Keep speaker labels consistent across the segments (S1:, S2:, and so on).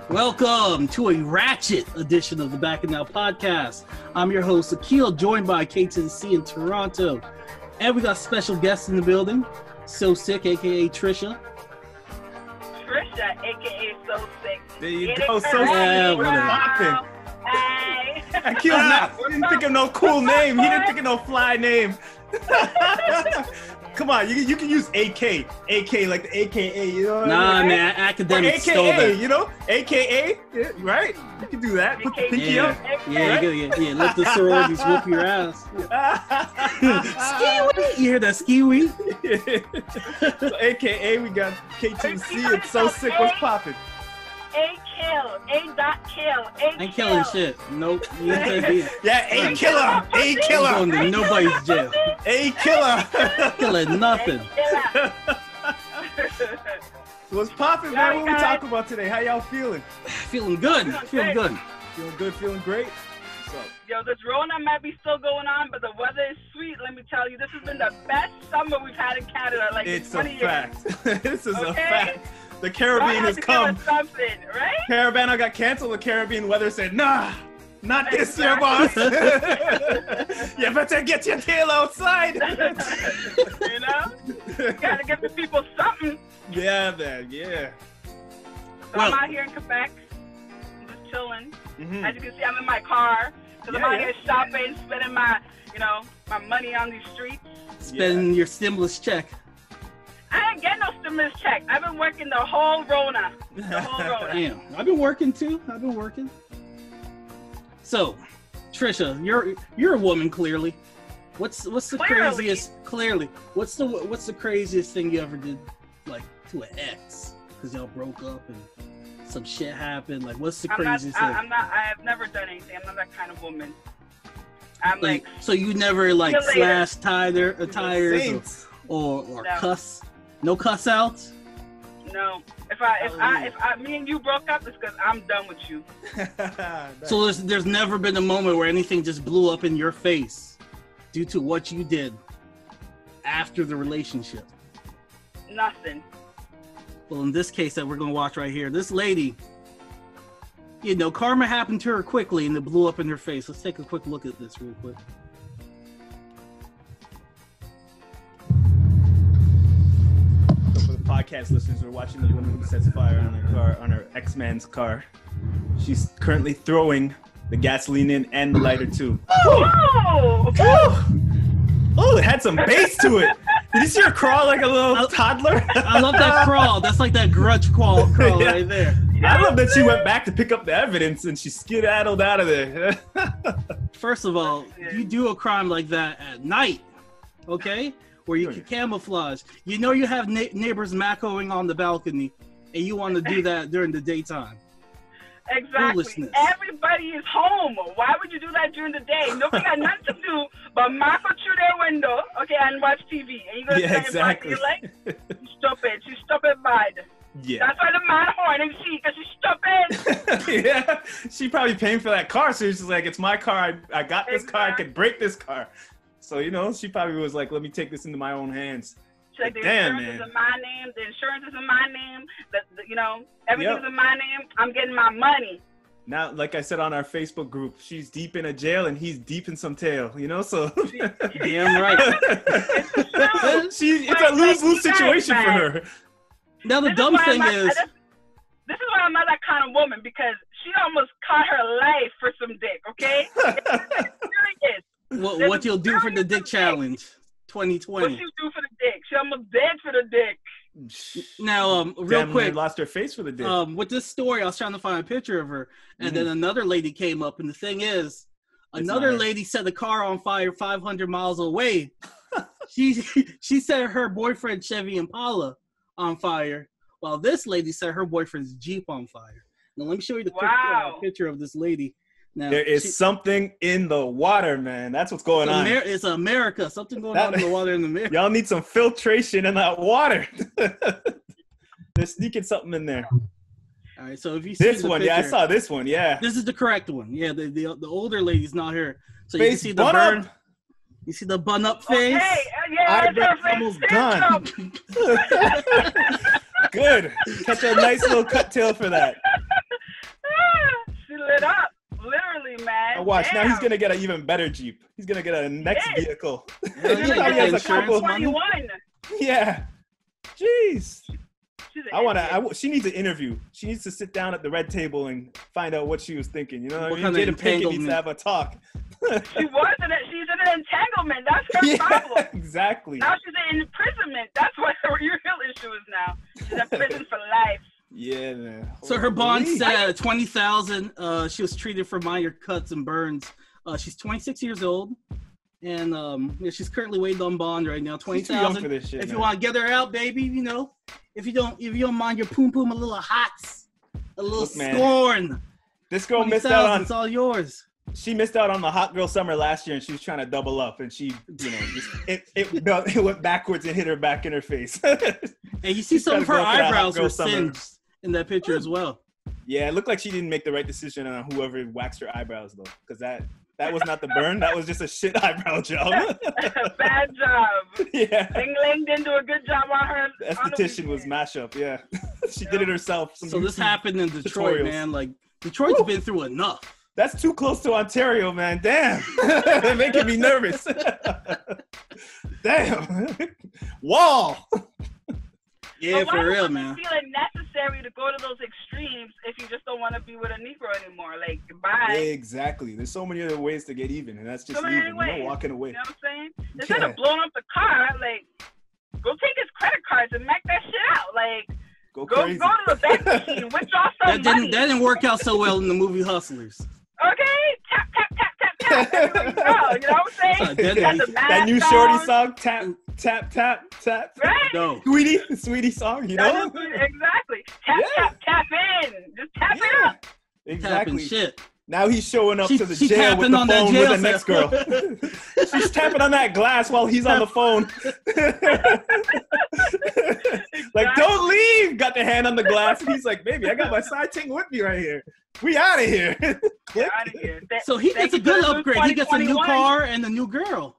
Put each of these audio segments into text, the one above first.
S1: Welcome to a Ratchet edition of the Bacchanal Podcast. I'm your host, Akil, joined by KC in Toronto. And we got special guests in the building, Sosique, a.k.a. Trisha.
S2: Trisha, a.k.a. Sosique.
S3: There you go, Sosique. What's poppin'?
S2: Hey.
S3: Akil's not, he didn't think of no cool name. He didn't think of no fly name. Come on, you can use AK like the AKA, you know what I mean?
S1: Man, academics
S3: AKA,
S1: stole that.
S3: you know? AKA, yeah, right? You can do that. Put the pinky up.
S1: Yeah, let the sororities whoop your ass. Ski-wee! You hear that ski-wee?
S3: So AKA, we got K2C and Sosique. What's poppin'?
S2: A-kill.
S1: Ain't killing shit. Nope.
S3: Yeah, A-killer. A-killer.
S1: Going to nobody's jail.
S3: A-killer.
S1: Killing nothing.
S3: What's poppin', man? What we talking about today? How y'all feeling?
S1: Feeling good. Feeling good.
S3: Feeling good, feeling great? What's up?
S2: Yo, this Rona might be still going on, but the weather is sweet. Let me tell you, this has been the best summer we've had in Canada, like
S3: it's
S2: 20
S3: a fact.
S2: years.
S3: This is a fact. The Caribbean has come.
S2: Right?
S3: Caravan got canceled. The Caribbean weather said, nah, not this year, boss. You better get your tail outside.
S2: You know? Gotta give the people something.
S3: Yeah, man, yeah.
S2: So I'm out here in Quebec. I'm just chilling. As you can see, I'm in my car. Because I'm out here shopping, spending my, my money on these streets.
S1: Spending your stimulus check.
S2: I didn't get no stimulus check. I've been working the whole Rona.
S1: Damn, I've been working too. So, Trisha, you're a woman clearly. What's the craziest? Clearly, what's the craziest thing you ever did, like to an ex? Because y'all broke up and some shit happened. Like, what's the craziest thing?
S2: I have never done anything. I'm not that kind of woman. I'm like
S1: so you never like slash tires or
S2: no.
S1: cuss. No cuss outs?
S2: No. If me and you broke up, it's because I'm done with you.
S1: So there's never been a moment where anything just blew up in your face due to what you did after the relationship?
S2: Nothing.
S1: Well, in this case that we're going to watch right here, this lady, karma happened to her quickly and it blew up in her face. Let's take a quick look at this real quick.
S3: Podcast listeners, we're watching the woman who sets fire on her ex-man's car. She's currently throwing the gasoline in and the lighter too.
S2: Oh!
S3: Oh, it had some bass to it. Did you see her crawl like a little toddler?
S1: I love that crawl. That's like that grudge crawl right there.
S3: I love that she went back to pick up the evidence and she skedaddled out of there.
S1: First of all, you do a crime like that at night, okay? Where you can camouflage. You have neighbors maccoing on the balcony, and you want to do that during the daytime.
S2: Exactly. Everybody is home. Why would you do that during the day? Nobody got nothing to do but macco through their window, and watch TV. And you're going to
S3: exactly.
S2: You're like, she's stupid bad.
S3: Yeah.
S2: That's why the man horning she, because she's stupid.
S3: Yeah. She probably paying for that car, so she's like, it's my car. I got this car. I could break this car. So, she probably was like, let me take this into my own hands.
S2: Like, the insurance is in my name. The insurance is in my name. Everything's in my name. I'm getting my money.
S3: Now, like I said on our Facebook group, she's deep in a jail and he's deep in some tail, so.
S1: Damn right.
S3: It's a lose-lose situation for her.
S1: Now, the dumb thing is.
S2: This is why I'm not that kind of woman, because she almost caught her life for some dick, okay? Serious.
S1: What you'll do for the dick challenge 2020.
S2: What you do for the dick? She almost dead for the dick.
S1: Now, real quick,
S3: lost her face for the dick.
S1: With this story, I was trying to find a picture of her, and then another lady came up, and the thing is, another lady set the car on fire 500 miles away. She set her boyfriend Chevy Impala on fire, while this lady set her boyfriend's Jeep on fire. Now, let me show you the picture of this lady. Now,
S3: there is something in the water, man. That's what's going on.
S1: It's America. Something going on in the water in America.
S3: Y'all need some filtration in that water. They're sneaking something in there.
S1: All right, so if you see
S3: this one,
S1: picture,
S3: I saw this one, This
S1: is the correct one. Yeah, the older lady's not here. So
S3: face
S1: you can see the burn. Up. You see the bun up face?
S2: Okay, eyebrows
S3: almost done. Good. Catch a nice little cut tail for that. watch.
S2: Damn.
S3: Now he's gonna get an even better Jeep. He's gonna get a next vehicle.
S1: Hell
S3: He
S1: yeah,
S3: probably
S1: get
S3: has a couple.
S2: 21.
S3: Yeah. Jeez.
S2: She's
S3: She needs an interview. She needs to sit down at the red table and find out what she was thinking. You know what I mean?
S1: kind of
S3: Jada Pinkett needs to have a talk.
S2: She's in an entanglement. That's her problem.
S3: Exactly.
S2: Now she's in imprisonment. That's what her real issue is now. She's in prison for life.
S3: Yeah, man.
S1: So her bond set at $20,000. She was treated for minor cuts and burns. She's 26 years old, and she's currently waiting on bond right now. $20,000. If you want to get her out, baby, you know, if you don't mind your poom a little hots, a little scorn.
S3: This girl missed out on.
S1: It's all yours.
S3: She missed out on the hot girl summer last year, and she was trying to double up, and she, you know, it went backwards and hit her back in her face.
S1: And you see some of her eyebrows were singed in that picture as well.
S3: Yeah, it looked like she didn't make the right decision on whoever waxed her eyebrows, though, because that was not the burn. That was just a shit eyebrow job.
S2: Bad job.
S3: Yeah.
S2: Ling Ling didn't do a good job on her.
S3: The esthetician was mashup. Yeah, she did it herself.
S1: So this happened in Detroit, man. Like Detroit's been through enough.
S3: That's too close to Ontario, man. Damn. They're making me nervous. Damn. Wall.
S1: Yeah, for real, man.
S2: Why feel it necessary to go to those extremes if you just don't want to be with a Negro anymore? Like, goodbye.
S3: Exactly. There's so many other ways to get even, and that's just even. You're not walking away.
S2: You know what I'm saying? Instead of blowing up the car, like, go take his credit cards and make that shit out. Like, go to the bank machine, withdraw some money.
S1: That didn't work out so well in the movie Hustlers.
S2: Okay, tap, tap, tap, tap, tap. Everywhere you go, you know what I'm saying?
S3: That new Shorty song, tap, tap, tap, tap.
S2: Right?
S1: No.
S3: Sweetie song, you know?
S2: Exactly. Tap in. Just tap it up.
S3: Exactly.
S1: Tapping shit.
S3: Now he's showing up to the jail with the phone with the next girl. She's tapping on that glass while he's on the phone. Like, don't leave. Got the hand on the glass. And he's like, baby, I got my side ting with me right here. We out of here.
S2: Out of here.
S1: So he gets a good upgrade. He gets a new car and a new girl.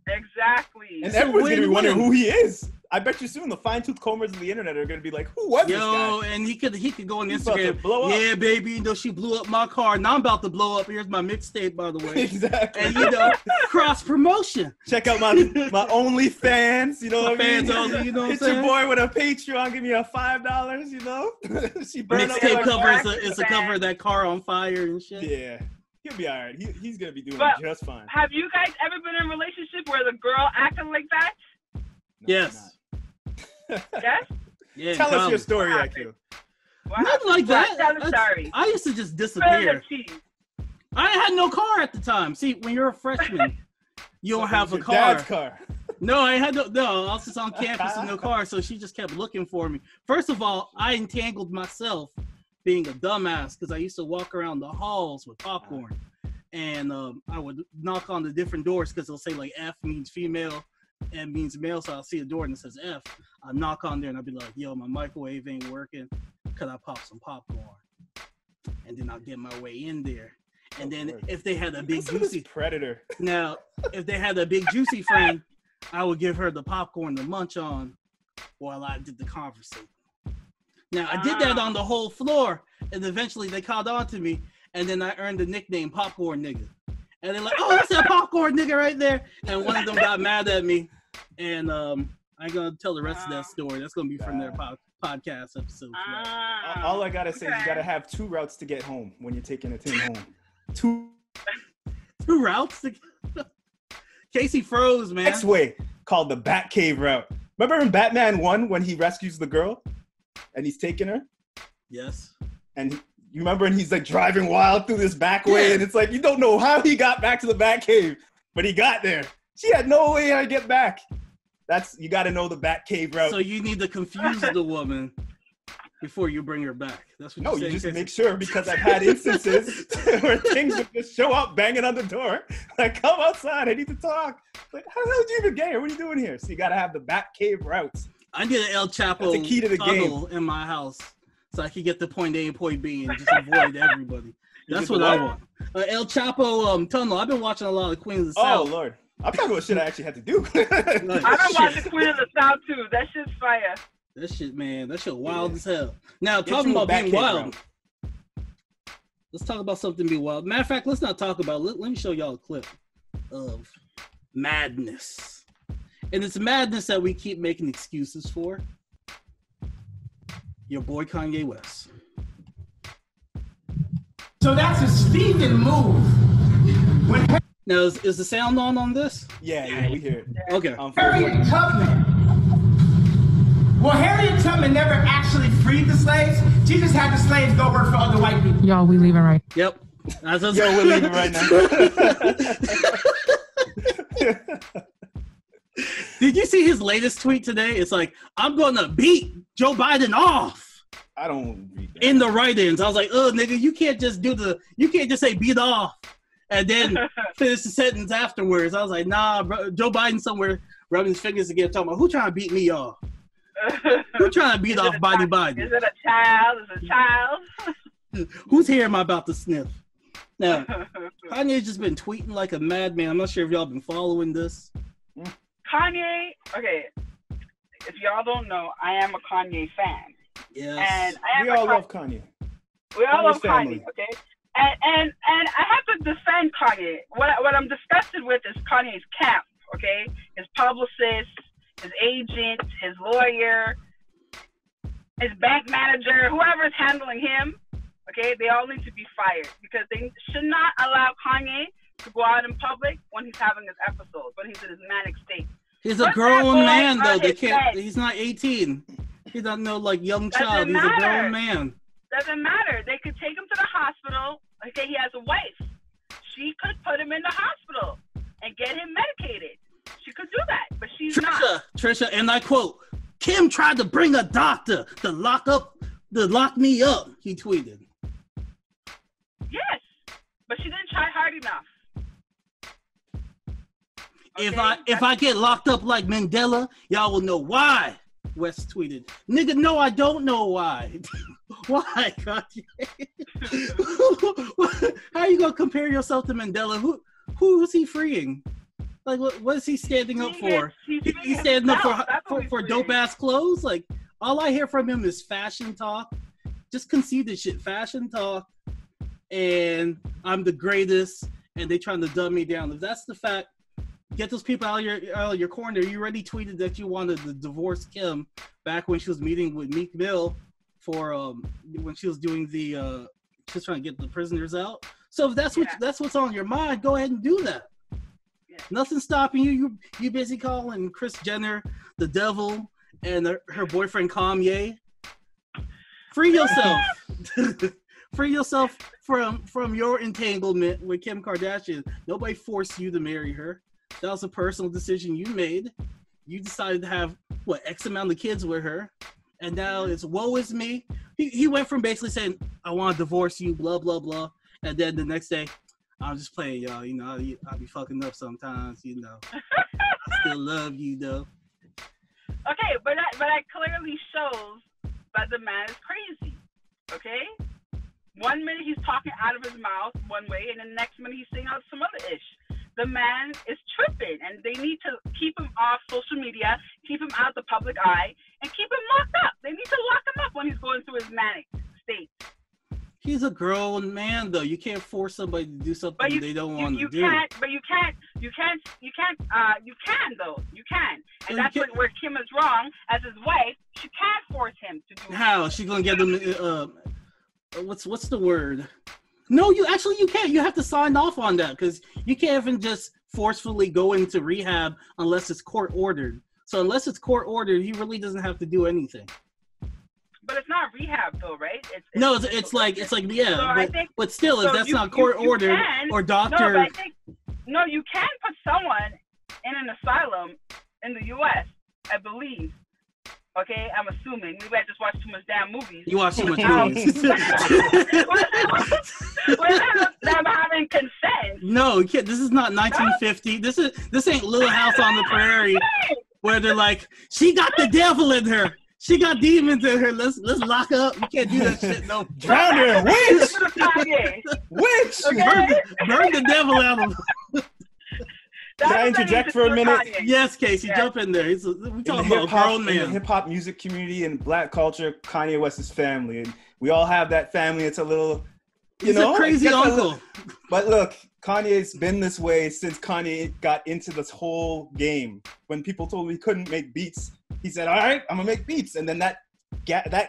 S2: Exactly.
S3: And everyone's going to be wondering who he is. I bet you soon the fine-tooth combers of the internet are going to be like, who was this guy?
S1: And he could go on Instagram. Yeah, baby, you know, she blew up my car. Now I'm about to blow up. Here's my mixtape, by the way.
S3: Exactly.
S1: And, you know, cross-promotion.
S3: Check out my OnlyFans, you know what I mean?
S1: Only, you know what I'm
S3: Hit
S1: saying?
S3: your boy with a Patreon, give me a $5, you know? She burned up
S1: mixtape cover is a cover of that car on fire and shit.
S3: Yeah. He'll be all right. He's going to be doing just fine.
S2: Have you guys ever been in a relationship where the girl acted like that?
S3: No,
S1: yes.
S2: Yes?
S1: Yeah,
S3: tell us your story, Akil.
S1: Nothing like that.
S2: Sorry.
S1: I used to just disappear. I had no car at the time. See, when you're a freshman, you don't have a car.
S3: Dad's car.
S1: No, I had no. I was just on campus with no car, so she just kept looking for me. First of all, I entangled myself being a dumbass because I used to walk around the halls with popcorn, and I would knock on the different doors because they'll say like F means female, M means male, so I'll see a door and it says F. I knock on there and I'll be like, yo, my microwave ain't working. Could I pop some popcorn? And then I'll get my way in there. And then if they had a big juicy
S3: predator.
S1: Now, if they had a big juicy friend, I would give her the popcorn to munch on while I did the conversation. Now, I did that on the whole floor, and eventually they caught on to me, and then I earned the nickname Popcorn Nigga. And they're like, oh, that's that popcorn nigga right there. And one of them got mad at me, and I ain't going to tell the rest of that story. That's going to be from their podcast episode.
S3: All I got to say is you got to have 2 routes to get home when you're taking a team home. 2
S1: routes? KC froze, man.
S3: Next way, called the Batcave route. Remember in Batman 1 when he rescues the girl? And he's taking her?
S1: Yes.
S3: And you remember, and he's like driving wild through this back way, and it's like, you don't know how he got back to the Batcave, but he got there. She had no way how to get back. You got to know the Batcave route.
S1: So you need to confuse the woman before you bring her back. That's what you're saying.
S3: No, you just make sure, because I've had instances where things would just show up banging on the door. Like, come outside, I need to talk. Like, how the hell did you even get here? What are you doing here? So you got to have the Batcave routes.
S1: I need an El Chapo
S3: That's the key to the game
S1: in my house so I can get to point A and point B and just avoid everybody. That's what I want. El Chapo tunnel. I've been watching a lot of Queen of the South.
S3: Oh, Lord. I'm talking about shit I actually had to do.
S2: I've been watching Queen of the South, too. That shit's fire.
S1: That shit, man. That shit wild as hell. Now, talking about being wild. Let's talk about something be wild. Matter of fact, let's not talk about it. Let me show y'all a clip of madness. And it's madness that we keep making excuses for. Your boy Kanye West.
S4: So that's a Stephen move.
S1: Now, is the sound on this?
S3: Yeah, we hear it.
S1: Okay.
S4: Harriet Tubman. Well, Harriet Tubman never actually freed the slaves. She just had the slaves go work for other white people.
S5: Y'all, we leaving right.
S1: Yep.
S3: We're leaving right now.
S1: Did you see his latest tweet today? It's like, I'm going to beat Joe Biden off.
S3: I don't read that.
S1: In the write-ins. I was like, oh, nigga, you can't just say beat off and then finish the sentence afterwards. I was like, nah, bro, Joe Biden somewhere rubbing his fingers together talking about, who trying to beat me off? Who trying to beat off Biden?
S2: Is it a child? Is it a child?
S1: Whose hair am I about to sniff? Now, Kanye's just been tweeting like a madman. I'm not sure if y'all been following this.
S2: Kanye, okay, if y'all don't know, I am a Kanye fan.
S1: Yes.
S2: And
S3: we all love Kanye.
S2: We all love
S3: family.
S2: Kanye, okay? And I have to defend Kanye. What I'm disgusted with is Kanye's camp, okay? His publicist, his agent, his lawyer, his bank manager, whoever's handling him, okay? They all need to be fired because they should not allow Kanye to go out in public when he's having his episodes, when he's in his manic state.
S1: He's a grown man, though. They can't. He's not 18. He doesn't know like young child. He's a grown man.
S2: Doesn't matter. They could take him to the hospital. Okay, he has a wife. She could put him in the hospital and get him medicated. She could do that, but she's not.
S1: Trisha, and I quote, Kim tried to bring a doctor to lock me up, he tweeted.
S2: Yes, but she didn't try hard enough.
S1: Okay? If I get locked up like Mandela, y'all will know why. West tweeted, nigga, no, I don't know why. Why, Kanye? How you gonna compare yourself to Mandela? Who's he freeing? Like, what is he standing up for? He's standing up for dope ass clothes. Like, all I hear from him is fashion talk. Just conceited shit, fashion talk, and I'm the greatest. And they trying to dumb me down. If that's the fact, get those people out of your corner. You already tweeted that you wanted to divorce Kim back when she was meeting with Meek Mill for when she was doing the just trying to get the prisoners out. So if that's what's on your mind, go ahead and do that. Yeah. Nothing's stopping you. You busy calling Kris Jenner the devil and her boyfriend Kanye. Free yourself. Free yourself from your entanglement with Kim Kardashian. Nobody forced you to marry her. That was a personal decision you made. You decided to have, X amount of kids with her. And now it's, woe is me. He went from basically saying, I want to divorce you, blah, blah, blah. And then the next day, I'm just playing, y'all. You know, I'll be fucking up sometimes, you know. I still love you, though.
S2: Okay, but that clearly shows that the man is crazy, okay? 1 minute he's talking out of his mouth one way, and the next minute he's saying out some other ish. The man is tripping, and they need to keep him off social media, keep him out of the public eye, and keep him locked up. They need to lock him up when he's going through his manic state.
S1: He's a grown man, though. You can't force somebody to do something they don't want to do.
S2: You can, though. You can. And that's where Kim is wrong. As his wife, she can't force him to do it.
S1: How? She's going to get him, what's the word? No, you can't. You have to sign off on that because you can't even just forcefully go into rehab unless it's court ordered. So unless it's court ordered, he really doesn't have to do anything.
S2: But it's not rehab, though, right?
S1: It's like yeah.
S2: So
S1: but still, if that's not court ordered or doctor.
S2: No, you can put someone in an asylum in the U.S., I believe. Okay, I'm assuming. Maybe I just watched too much damn movies.
S1: You watch too much movies.
S2: Without them having consent.
S1: No, you can't. This is not 1950. This ain't Little House on the Prairie where they're like, she got the devil in her. She got demons in her. Let's lock her up. You can't do that shit. No.
S3: Drown her, witch. Witch.
S2: Okay?
S1: Burn the devil out of her.
S3: Can I interject for a minute?
S2: Kanye.
S1: Yes, Casey, jump in there. We talking about a grown man.
S3: In the hip-hop music community and black culture, Kanye West is family. And we all have that family. It's a little
S1: He's a crazy uncle.
S3: But look, Kanye's been this way since Kanye got into this whole game. When people told him he couldn't make beats, he said, all right, I'm gonna make beats. And then that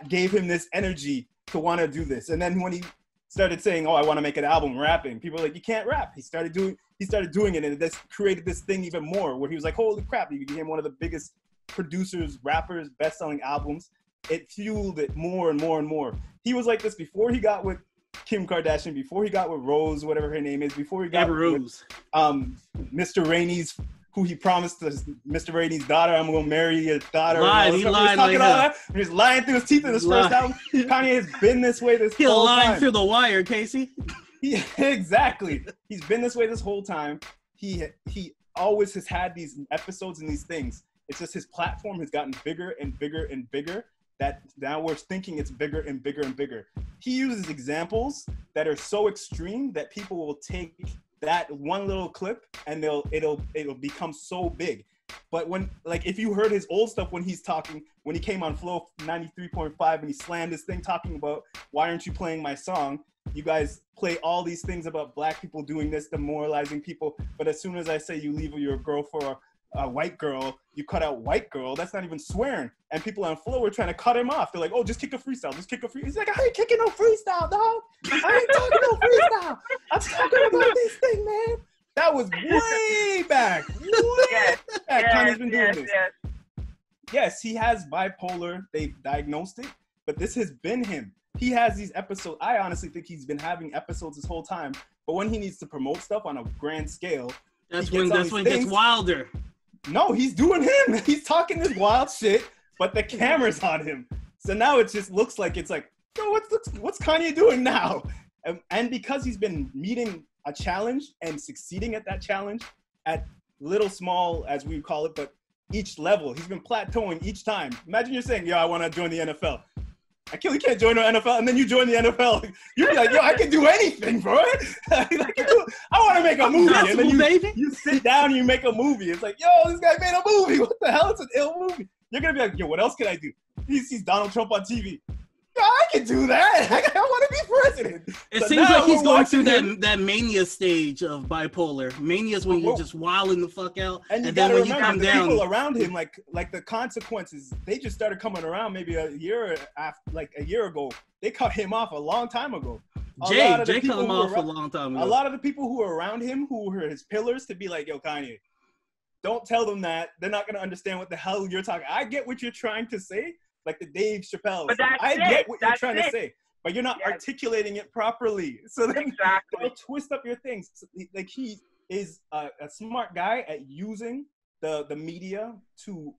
S3: gave him this energy to want to do this. And then when he started saying, oh, I want to make an album rapping, people were like, you can't rap. He started doing it, and this created this thing even more where he was like, holy crap, he became one of the biggest producers, rappers, best-selling albums. It fueled it more and more and more. He was like this before he got with Kim Kardashian, before he got with Rose, whatever her name is, before he got with Mr. Rainey's, who he promised to Mr. Rainey's daughter, I'm going to marry your daughter.
S1: He lied like that.
S3: He was lying through his teeth in his first album. Kanye has been this way this whole time. He'll lie
S1: through the wire, Casey.
S3: Exactly. He's been this way this whole time. He always has had these episodes and these things. It's just his platform has gotten bigger and bigger and bigger, that now we're thinking it's bigger and bigger and bigger. He uses examples that are so extreme that people will take that one little clip and it'll become so big. But when, like, if you heard his old stuff when he's talking, when he came on Flow 93.5 and he slammed this thing talking about, why aren't you playing my song? You guys play all these things about black people doing this, demoralizing people. But as soon as I say you leave your girl for a white girl, you cut out white girl, that's not even swearing. And people on Flow were trying to cut him off. They're like, oh, just kick a freestyle, just kick a freestyle. He's like, I ain't kicking no freestyle, dog. I ain't talking no freestyle. I'm talking about this thing, man. That was way back. Kanye's been doing this. Yes, he has bipolar. They've diagnosed it, but this has been him. He has these episodes. I honestly think he's been having episodes this whole time, but when he needs to promote stuff on a grand scale,
S1: that's when it gets wilder.
S3: No, he's doing him. He's talking this wild shit, but the camera's on him. So now it just looks like it's like, yo, what's Kanye doing now? And because he's been meeting a challenge and succeeding at that challenge at little small, as we call it, but each level, he's been plateauing each time. Imagine you're saying, yo, I want to join the NFL. Akil, you can't join the NFL, and then you join the NFL. You'd be like, yo, I can do anything, bro. I want to make a movie. And then you sit down and you make a movie. It's like, yo, this guy made a movie. What the hell? It's an ill movie. You're going to be like, yo, what else can I do? He sees Donald Trump on TV. Yo, I can do that. I want to be president.
S1: It seems like he's going through that mania stage of bipolar. Mania is when you're just wilding the fuck out, and then when you come down,
S3: people around him, like the consequences, they just started coming around maybe a year ago. They cut him off a long time ago.
S1: Jay cut him off a long time ago.
S3: A lot of the people who were around him, who were his pillars, to be like, yo, Kanye, don't tell them that. They're not going to understand what the hell you're talking. I get what you're trying to say. Like the Dave Chappelle. I get what you're trying to say, but you're not articulating it properly. So then they'll twist up your things. Like he is a smart guy at using the media to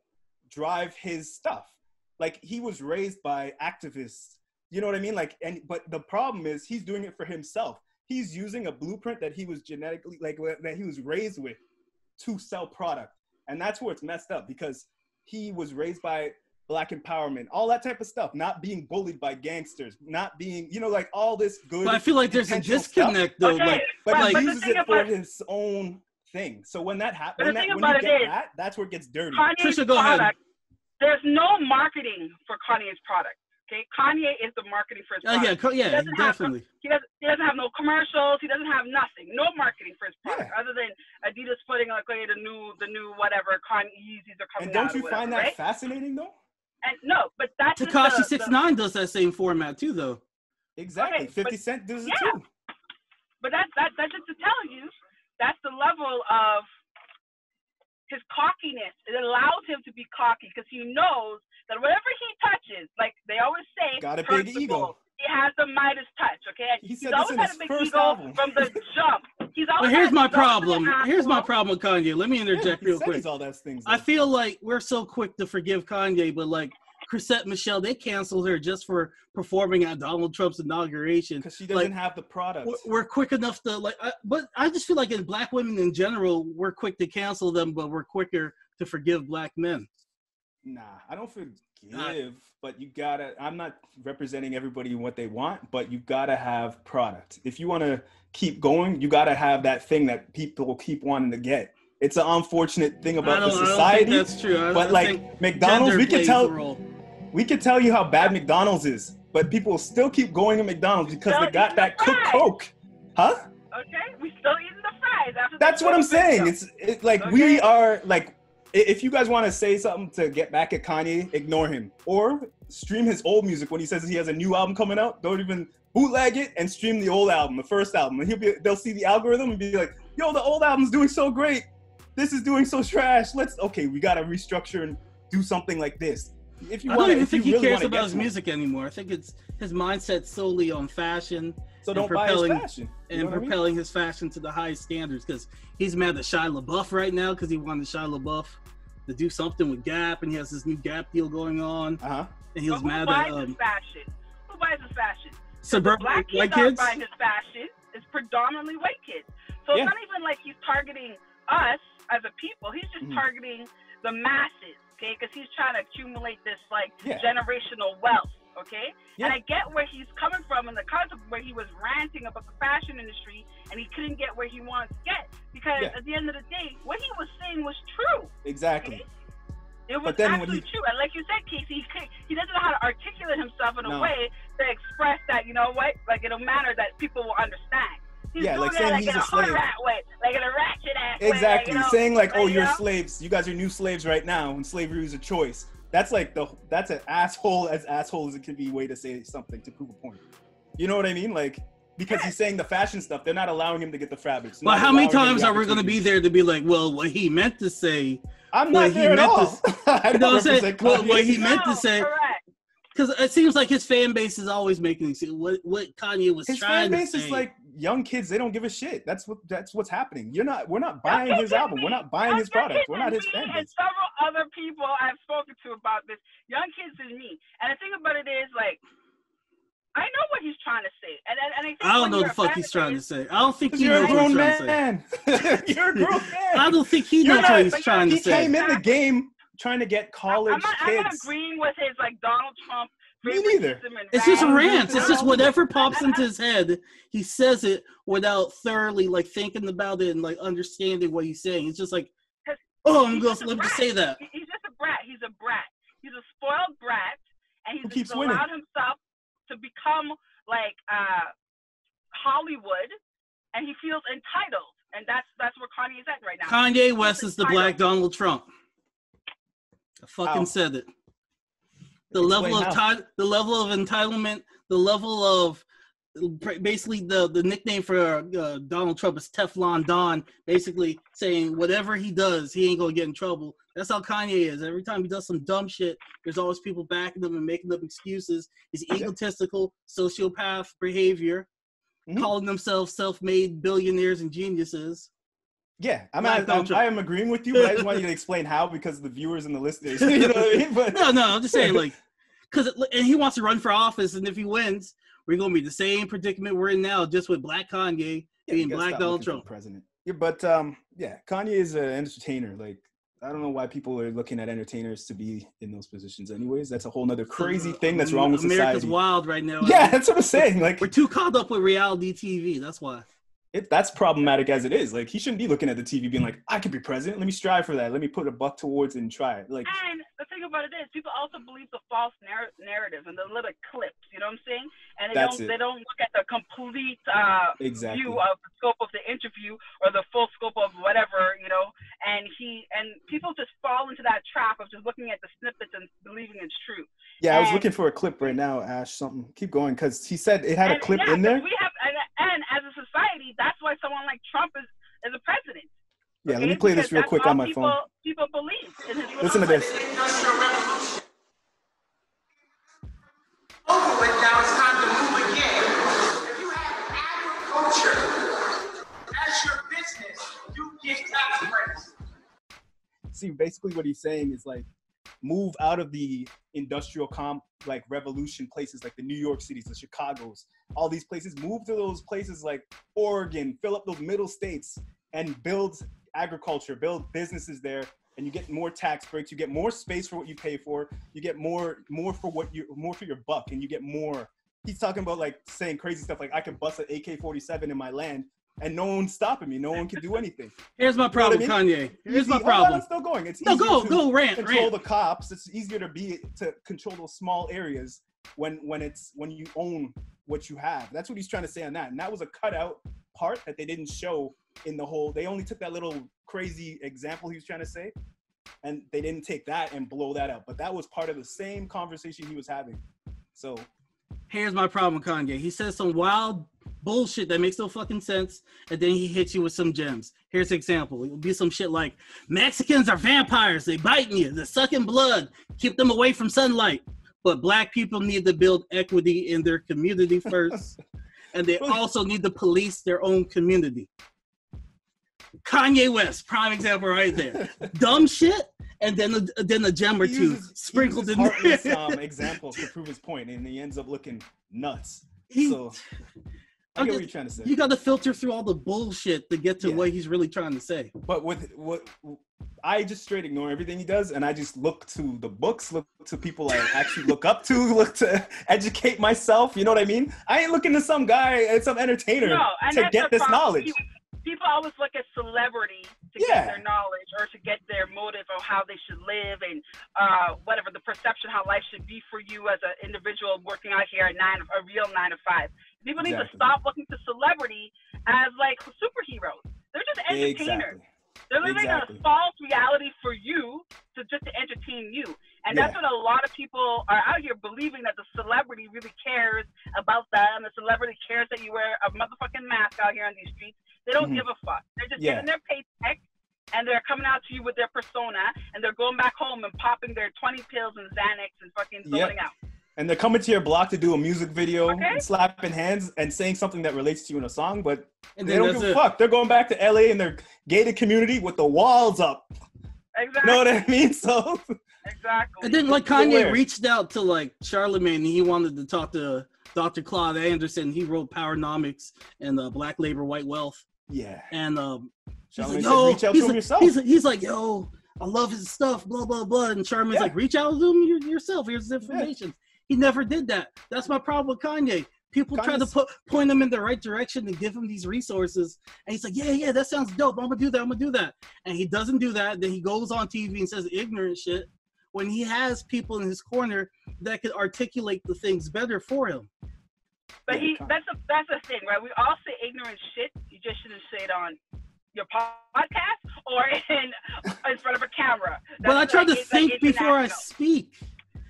S3: drive his stuff. Like he was raised by activists. You know what I mean? But the problem is he's doing it for himself. He's using a blueprint that he was genetically, that he was raised with to sell product. And that's where it's messed up, because he was raised by Black empowerment, all that type of stuff, not being bullied by gangsters, not being, like all this good.
S1: But I feel like there's a disconnect though.
S3: Okay, but he uses it for his own thing. So when that happens, that's where it gets dirty.
S1: Trisha, go ahead.
S2: There's no marketing for Kanye's product. Okay, Kanye is the marketing for his product.
S1: Yeah, definitely.
S2: He doesn't have no commercials. He doesn't have nothing. No marketing for his product, other than Adidas putting like the new whatever Yeezys are coming out.
S3: And don't you find that fascinating though?
S2: And no, but that's
S1: Tekashi 6ix9ine does that same format too, though.
S3: Exactly, 50 Cent does it too.
S2: But that's just to tell you, that's the level of his cockiness. It allows him to be cocky because he knows that whatever he touches, like they always say,
S3: got a big ego.
S2: He has the Midas touch. Okay,
S3: he's always had a big ego
S2: from the jump.
S1: But here's my problem. Here's my problem with Kanye. Let me interject real quick.
S3: All those things,
S1: I feel like we're so quick to forgive Kanye, but like Chrisette Michele, they canceled her just for performing at Donald Trump's inauguration.
S3: Because she doesn't have the product.
S1: We're quick enough to but I just feel like in black women in general, we're quick to cancel them, but we're quicker to forgive black men.
S3: Nah, I don't forgive, but you gotta, I'm not representing everybody and what they want, but you gotta have product. If you wanna keep going, you gotta have that thing that people keep wanting to get. It's an unfortunate thing about the society.
S1: I don't think that's true.
S3: But like McDonald's, we could tell you how bad McDonald's is, but people still keep going to McDonald's because they got that cooked Coke. Huh?
S2: Okay, we still eating the fries.
S3: That's what I'm saying. It's like okay. We are like, if you guys want to say something to get back at Kanye, ignore him or stream his old music when he says he has a new album coming out. Don't even bootleg it and stream the old album, the first album, and they'll see the algorithm and be like, "Yo, the old album's doing so great. This is doing so trash. We gotta restructure and do something like this." If you
S1: I don't even think he cares about his music anymore. I think it's his mindset solely on fashion.
S3: So don't buy his fashion.
S1: And propelling his fashion to the highest standards, because he's mad at Shia LaBeouf right now because he wanted Shia LaBeouf to do something with Gap, and he has this new Gap deal going on.
S3: Uh-huh.
S1: And he was mad
S2: at
S1: his
S2: fashion? Who buys his fashion?
S1: Suburban
S2: black kids aren't buying his fashion. It's predominantly white kids. So it's not even like he's targeting us as a people. He's just targeting the masses, okay? Because he's trying to accumulate this generational wealth. Okay, and I get where he's coming from in the concept where he was ranting about the fashion industry and he couldn't get where he wanted to get because at the end of the day, what he was saying was true.
S3: Exactly.
S2: Okay? It was actually true, and like you said, Casey, he doesn't know how to articulate himself in a way to express that, you know what, like in a manner that people will understand. He's
S3: like saying
S2: like
S3: he's
S2: in
S3: a slave.
S2: Way, like in a ratchet ass way.
S3: Exactly,
S2: Like,
S3: saying like, "Oh, you're slaves. You guys are new slaves right now, and slavery is a choice." That's like that's an asshole as it can be way to say something to prove a point. You know what I mean? Like, because he's saying the fashion stuff, they're not allowing him to get the fabrics.
S1: Well, how many times are we going to be there to be like, well, what he meant to say?
S3: I'm not there at all.
S1: You know what I'm saying? What he meant to say. Because it seems like his fan base is always making what Kanye was trying to say. His fan base
S3: is like young kids. They don't give a shit. That's what's happening. We're not buying his album. We're not buying his product. We're not his fan base.
S2: And several other people I've spoken to about this, young kids and me. And the thing about it is, like, I know what he's trying to say. And I think
S1: I don't know the fuck he's trying to say. I don't think he
S3: knows
S1: what he's trying
S3: to say. You're a grown man.
S1: I don't think he knows what he's trying to say.
S3: He came in the game trying to get college kids.
S2: I'm not agreeing with his, like, Donald Trump.
S3: Me neither.
S1: It's just rants. It's just whatever pops into his head. He says it without thoroughly like thinking about it and like understanding what he's saying. It's just like, oh, I'm going to let me say that.
S2: He's just a brat. He's a brat. He's a spoiled brat, and he's just allowed himself to become like Hollywood, and he feels entitled, and that's where Kanye is at right now.
S1: Kanye West is the black Donald Trump. I fucking said it. The level of entitlement, the level of basically the nickname for Donald Trump is Teflon Don, basically saying whatever he does, he ain't gonna get in trouble. That's how Kanye is. Every time he does some dumb shit, there's always people backing him and making up excuses. He's egotistical, sociopath behavior, calling themselves self-made billionaires and geniuses.
S3: Yeah, I am agreeing with you, but I just want you to explain how, because the viewers and the listeners, you know what I mean? But
S1: no, I'm just saying, like, and he wants to run for office, and if he wins, we're gonna be the same predicament we're in now, just with Black Kanye being Black Donald Trump
S3: president. Yeah, but Kanye is an entertainer. Like, I don't know why people are looking at entertainers to be in those positions. Anyways, that's a whole nother crazy thing that's wrong with society.
S1: America's wild right now.
S3: Yeah, that's what I'm saying. Like,
S1: we're too caught up with reality TV. That's why.
S3: That's problematic as it is. Like, he shouldn't be looking at the TV being like, I could be president. Let me strive for that. Let me put a buck towards it and try it. Like,
S2: and the thing about it is, people also believe the false narrative and the little clips. You know what I'm saying? And they don't look at the complete view of the scope of the interview or the full scope of whatever, you know. And people just fall into that trap of just looking at the snippets and believing it's true.
S3: Yeah, I was looking for a clip right now, Ash. Something. Keep going, because he said it had a clip in there.
S2: And as a society, that's why someone like Trump is a president.
S3: Yeah, let me play this real quick on my phone.
S2: People believe in his
S3: Listen to this.
S5: Industrial revolution. Over with, now it's time to move again. If you have agriculture as your business, you get tax breaks.
S3: See, basically what he's saying is like, move out of the industrial revolution places like the New York cities, the Chicagos, all these places. Move to those places like Oregon, fill up those middle states and build agriculture, build businesses there, and you get more tax breaks, you get more space for what you pay for, you get more for your buck, and you get more. He's talking about like saying crazy stuff like, I can bust an AK-47 in my land and no one's stopping me. No one can do anything.
S1: Here's my problem, you know what I mean? Kanye. Here's my problem.
S3: It's still going. It's
S1: easier to
S3: control the cops. It's easier to control those small areas when you own what you have. That's what he's trying to say on that. And that was a cutout part that they didn't show in the whole. They only took that little crazy example he was trying to say, and they didn't take that and blow that out. But that was part of the same conversation he was having. So
S1: here's my problem with Kanye. He says some wild bullshit that makes no fucking sense, and then he hits you with some gems. Here's an example. It would be some shit like, Mexicans are vampires. They biting you. They're sucking blood. Keep them away from sunlight. But black people need to build equity in their community first, and they also need to police their own community. Kanye West, prime example right there. Dumb shit, and then a gem or two sprinkled in there.
S3: Examples to prove his point, and he ends up looking nuts. I get what you're trying to say.
S1: You got to filter through all the bullshit to get to what he's really trying to say.
S3: But with what I just straight ignore everything he does, and I just look to the books, look to people I actually look up to, look to educate myself. You know what I mean? I ain't looking to some guy, some entertainer to get this knowledge.
S2: People always look at celebrity to get their knowledge or to get their motive of how they should live and whatever the perception how life should be for you as an individual working out here at a real 9 to 5. People need to stop looking to celebrity as like superheroes. They're just entertainers. They're living a false reality for you to entertain you. And that's what a lot of people are out here believing, that the celebrity really cares about them. The celebrity cares that you wear a motherfucking mask out here on these streets. They don't give a fuck. They're just getting their paycheck, and they're coming out to you with their persona, and they're going back home and popping their 20 pills and Xanax and fucking zoning out.
S3: And they're coming to your block to do a music video, and slapping hands and saying something that relates to you in a song, but they don't give a fuck. They're going back to LA in their gated community with the walls up.
S2: Exactly.
S3: You know what I mean? So
S2: exactly.
S1: And then like Kanye reached out to like Charlemagne, and he wanted to talk to Dr. Claude Anderson. He wrote Powernomics and Black Labor, White Wealth.
S3: Yeah.
S1: And
S3: he's like, yo, reach out to him yourself.
S1: He's like, yo, I love his stuff, blah, blah, blah. And Charlemagne's like, reach out to him yourself. Here's the information. He never did that. That's my problem with Kanye. People try to point him in the right direction and give him these resources. And he's like, yeah, that sounds dope. I'm going to do that. And he doesn't do that. Then he goes on TV and says ignorant shit when he has people in his corner that could articulate the things better for him.
S2: But that's the thing, right? We all say ignorant shit. You just shouldn't say it on your podcast or in front of a camera.
S1: But I try to think before I speak.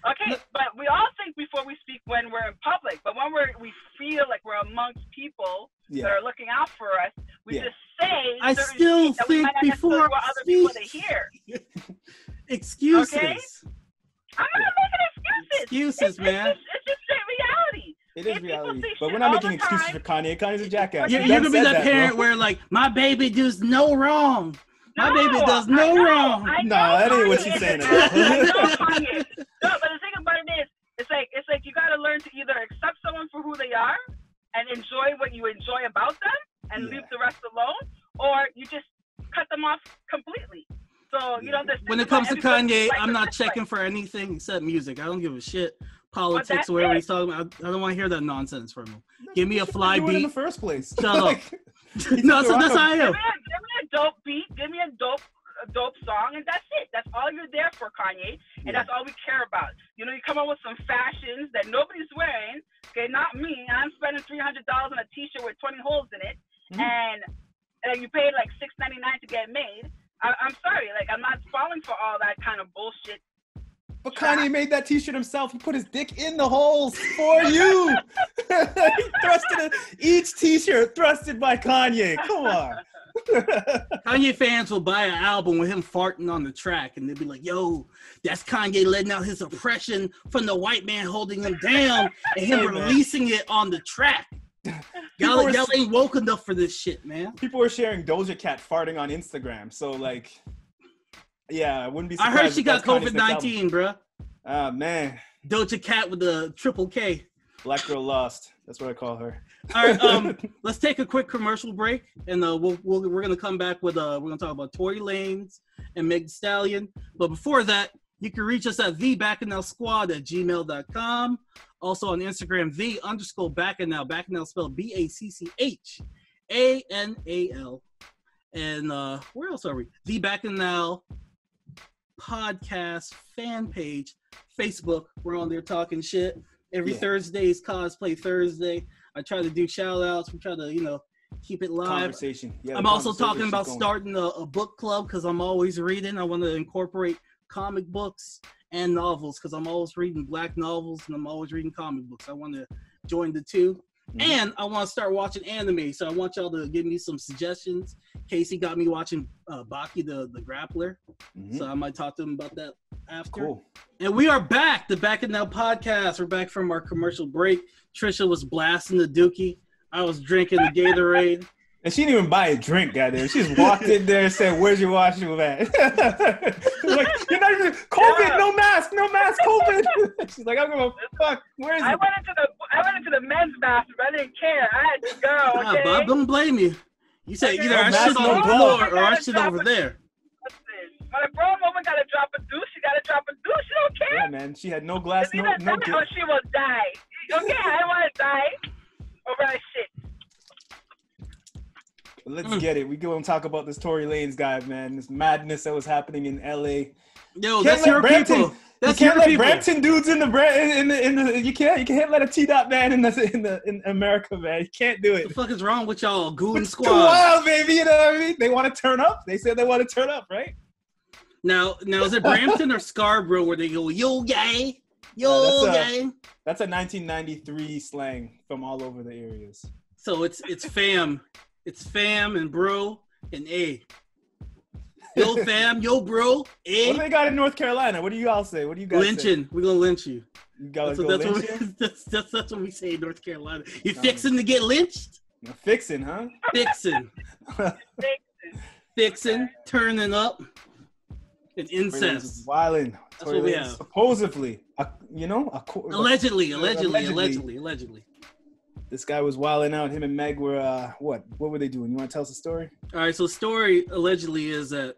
S2: Okay, but we all think before we speak when we're in public. But when we feel like we're amongst people that are looking out for us, we just say.
S1: I still think before I speak.
S2: People to hear.
S1: Excuses.
S2: Okay? I'm not making
S1: excuses, man.
S2: It's just straight reality.
S3: It is reality, but we're not making excuses for Kanye. Kanye's a jackass.
S1: You're gonna be that parent where like, my baby does no wrong. My baby does no wrong.
S3: No, that ain't what she's saying.
S2: I know Kanye. No, but the thing about it is, it's like you gotta learn to either accept someone for who they are and enjoy what you enjoy about them and leave the rest alone, or you just cut them off completely. So you know,
S1: when it comes to Kanye, I'm not checking for anything except music. I don't give a shit. Politics, whatever he's talking about. I don't want to hear that nonsense from him. Give me a fly beat
S3: in the first place.
S1: Shut up. No, so that's how I am.
S2: Give me a dope beat. Give me a dope song, and that's it. That's all you're there for, Kanye, and that's all we care about. You know, you come up with some fashions that nobody's wearing. Okay, not me. I'm spending $300 on a T-shirt with 20 holes in it, and you paid like $6.99 to get made. I'm sorry, like I'm not falling for all that kind of bullshit.
S3: But Kanye made that T-shirt himself. He put his dick in the holes for you. He thrusted each T-shirt thrusted by Kanye. Come on.
S1: Kanye fans will buy an album with him farting on the track, and they'll be like, yo, that's Kanye letting out his oppression from the white man holding him down and him releasing it on the track. Y'all ain't woke enough for this shit, man.
S3: People were sharing Doja Cat farting on Instagram, so like, yeah, I wouldn't be surprised.
S1: I heard she got COVID-19, bro.
S3: Ah, man.
S1: Doja Cat with the triple K.
S3: Black Girl Lost. That's what I call her.
S1: All right, let's take a quick commercial break, and we're gonna come back with we're gonna talk about Tory Lanez and Meg Thee Stallion. But before that, you can reach us at thebacchanalsquad@gmail.com. Also on Instagram, _Bacchanal. Bacchanal spelled BACCHANAL. And where else are we? The Bacchanal Podcast fan page, Facebook. We're on there talking shit. Every Thursday is Cosplay Thursday. I try to do shout outs. We try to, keep it live.
S3: Conversation. Yeah,
S1: I'm also talking about starting a book club because I'm always reading. I want to incorporate comic books and novels because I'm always reading black novels and I'm always reading comic books. I want to join the two. Mm-hmm. And I want to start watching anime, so I want y'all to give me some suggestions. Casey got me watching Baki the Grappler, so I might talk to him about that after. Cool. And we are back, the Bacchanal Podcast. We're back from our commercial break. Trisha was blasting the dookie. I was drinking the Gatorade.
S3: And she didn't even buy a drink, goddamn. She just walked in there and said, "Where's your washroom at?" She's like, "You're not even COVID, no mask, COVID." She's like, "I'm gonna fuck. Where is it?"
S2: I went into the men's bathroom. I didn't care. I had to go. Okay?
S1: Bob, don't blame you. You said either I shit on the floor or I shit over there.
S2: Listen, when a grown woman gotta drop a douche, she gotta drop a douche. She don't care.
S3: Yeah, man. She had no glass, no.
S2: She will die. Okay, I don't want to die over that shit.
S3: Let's get it. We go and talk about this Tory Lanez guy, man. This madness that was happening in LA.
S1: Yo, that's your people. That's
S3: you can't let Brampton dudes in the you can't let a T-Dot man in America, man. You can't do it.
S1: What the fuck is wrong with y'all? Goon squad.
S3: Too wild, baby. You know what I mean? They want to turn up. They said they want to turn up, right?
S1: Now is it Brampton or Scarborough where they go, yo gay? Yo gay?
S3: That's a 1993 slang from all over the areas.
S1: So it's fam. It's fam and bro and A. Yo fam, yo bro, A.
S3: What do they got in North Carolina? What do you all say? What do you guys
S1: Lynching.
S3: say?
S1: We're going to lynch you.
S3: You guys go lynch you?
S1: That's what we say in North Carolina. You fixing to get lynched?
S3: Fixing, huh?
S1: Fixing. Fixing, turning up, and incest.
S3: Wilding.
S1: That's what we have.
S3: Supposedly,
S1: Allegedly.
S3: This guy was wilding out. Him and Meg were, what were they doing? You want to tell us the story?
S1: All right, so the story allegedly is that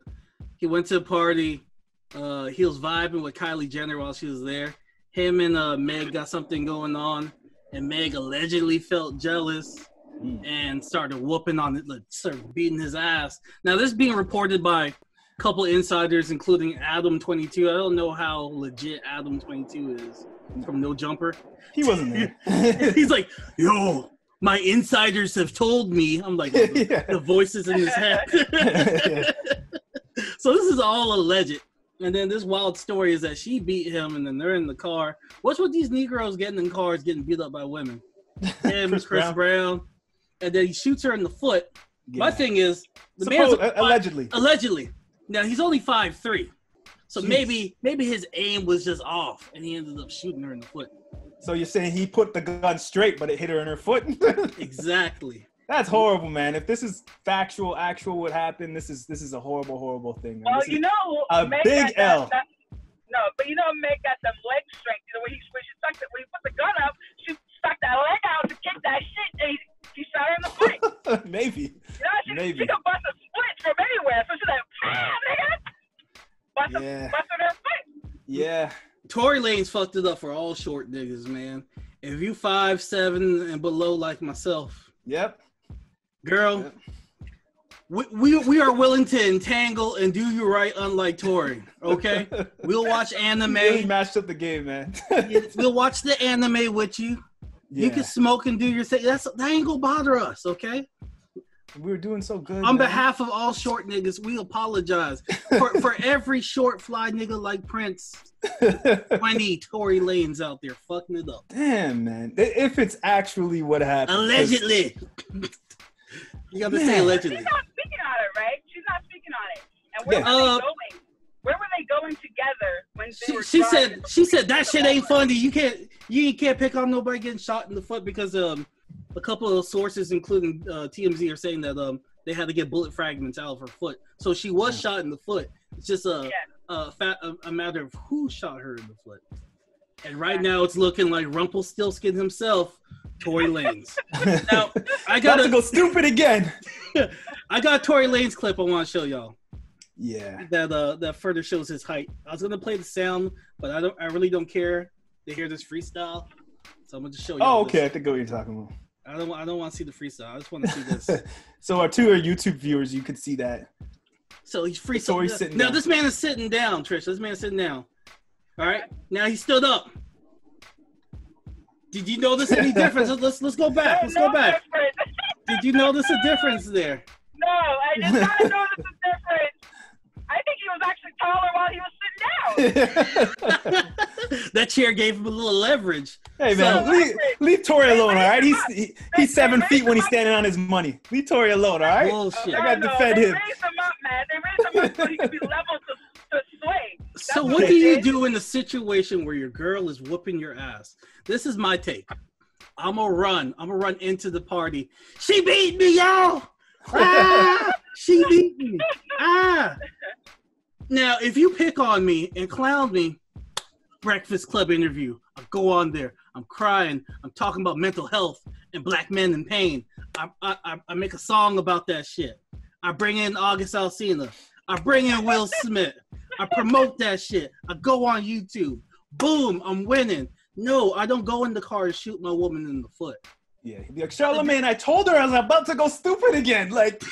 S1: he went to a party. He was vibing with Kylie Jenner while she was there. Him and Meg got something going on, and Meg allegedly felt jealous and started whooping on it, started beating his ass. Now, this is being reported by a couple insiders, including Adam22. I don't know how legit Adam22 is from No Jumper.
S3: He wasn't there.
S1: He's like, yo, my insiders have told me. I'm like, the voices in his head. So this is all alleged. And then this wild story is that she beat him, and then they're in the car. What's with these Negroes getting in cars, getting beat up by women? Him, Chris Brown. And then he shoots her in the foot. Yeah. My thing is, the man's allegedly. Now, he's only 5'3". So maybe his aim was just off, and he ended up shooting her in the foot.
S3: So you're saying he put the gun straight, but it hit her in her foot?
S1: Exactly.
S3: That's horrible, man. If this is actual what happened, this is a horrible thing. Man.
S2: Well,
S3: a big L.
S2: Meg got the leg strength. When he put the gun up, she stuck that leg out to kick that shit, and he shot her in the foot.
S3: Maybe.
S2: She can bust a split from anywhere. So she's like, nigga. Busted her foot.
S3: Yeah.
S1: Tory Lanez fucked it up for all short niggas, man. If you 5'7" and below like myself, girl, we are willing to entangle and do you right, unlike Tory. Okay, we'll watch anime.
S3: You really matched up the game, man.
S1: We'll watch the anime with you. Yeah. You can smoke and do your thing. That ain't gonna bother us, okay?
S3: We were doing so good.
S1: On behalf of all short niggas, we apologize for every short fly nigga like Prince. 20 Tory Lanez out there fucking it up.
S3: Damn, man. If it's actually what happened.
S1: Allegedly. You gotta say allegedly.
S2: She's not speaking on it, right? She's not speaking on it. And where were they going? Where were they going together when they were
S1: she said that shit ain't funny. You can't pick on nobody getting shot in the foot because a couple of sources, including TMZ, are saying that they had to get bullet fragments out of her foot. So she was shot in the foot. It's just a matter of who shot her in the foot. And right now it's looking like Rumpelstiltskin himself, Tory Lanez. Now, I got
S3: to go stupid again.
S1: I got a Tory Lanez clip I want to show y'all.
S3: Yeah.
S1: That further shows his height. I was gonna play the sound, but I really don't care to hear this freestyle. So I'm gonna just show you.
S3: Oh, okay. I think what you're talking about.
S1: I don't want to see the freestyle. I just want to see this.
S3: So our two YouTube viewers, you could see that.
S1: So he's freestyling. Now this man is sitting down, Trish. This man is sitting down. All right. Now he stood up. Did you notice any difference? Let's go back. Let's go back. Did you notice a difference there?
S2: No, I did not notice a difference. I think he was actually taller while he was sitting down.
S1: That chair gave him a little leverage.
S3: Hey man, leave Tory alone, all right? He's 7 feet when he's standing on his money. Leave Tory alone, all right?
S1: Bullshit.
S3: I gotta defend him.
S2: They raised him up, man. They raised him up so he could be level to sway.
S1: So what do you do in a situation where your girl is whooping your ass? This is my take. I'm gonna run into the party. She beat me, y'all. She beat me. Now, if you pick on me and clown me, Breakfast Club interview, I go on there. I'm crying. I'm talking about mental health and black men in pain. I make a song about that shit. I bring in August Alsina. I bring in Will Smith. I promote that shit. I go on YouTube. Boom, I'm winning. No, I don't go in the car and shoot my woman in the foot.
S3: Yeah, he'd be like, Charlamagne, I told her I was about to go stupid again. Like,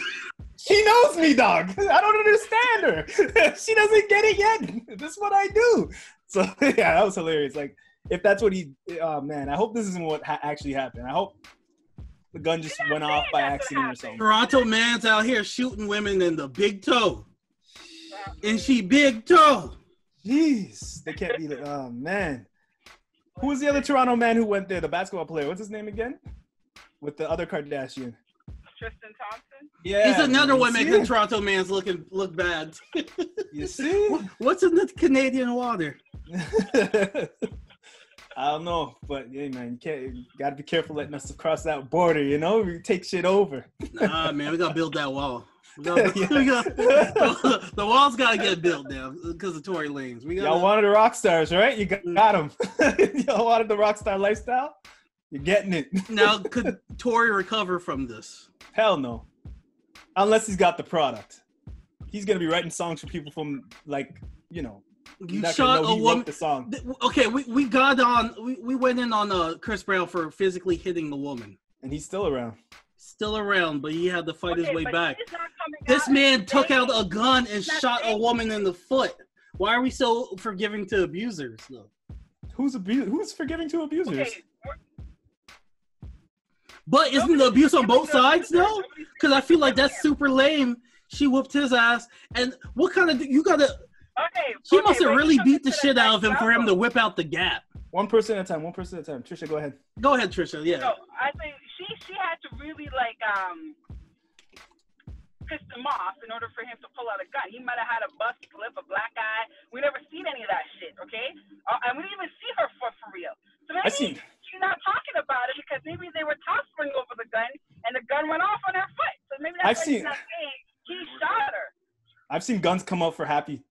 S3: she knows me, dog. I don't understand her. She doesn't get it yet. This is what I do. So, yeah, that was hilarious. Like, if that's what oh, man, I hope this isn't what actually happened. I hope the gun just went off by accident or something.
S1: Toronto man's out here shooting women in the big toe. And she big toe.
S3: Jeez. They can't be like, oh, man. Who was the other Toronto man who went there? The basketball player. What's his name again? With the other Kardashian.
S2: Tristan Thompson?
S3: Yeah.
S1: He's another one making the Toronto man's look bad.
S3: You see?
S1: What's in the Canadian water?
S3: I don't know, but hey, man, you gotta be careful letting us cross that border. You know, we take shit over.
S1: Nah, man, we gotta build that wall. The wall's gotta get built now because of Tory Lanez.
S3: Y'all wanted the rock stars, right? You got them. Y'all wanted the rock star lifestyle. You're getting it.
S1: Now, could Tory recover from this?
S3: Hell no, unless he's got the product. He's gonna be writing songs for people from
S1: You shot a woman.
S3: The song.
S1: Okay, we got on. We went in on Chris Brown for physically hitting the woman,
S3: and he's still around.
S1: Still around, but he had to fight his way back. This man took out a gun and shot a woman in the foot. Why are we so forgiving to abusers, though?
S3: Who's forgiving to abusers? Okay.
S1: But isn't the abuse on both sides, though? Because I feel like that's super lame. She whooped his ass, and what kind of you gotta? She must have really beat the shit out of him for him to whip out the gap.
S3: One person at a time. Trisha, go ahead.
S1: Go ahead, Trisha. Yeah.
S2: No, I think she had to really piss him off in order for him to pull out a gun. He might have had a bust lip, a black eye. We never seen any of that shit, okay? And we didn't even see her for real. So maybe she's not talking about it because maybe they were tussling over the gun and the gun went off on her foot. So maybe that's why she's not saying he shot her.
S3: I've seen guns come out for happy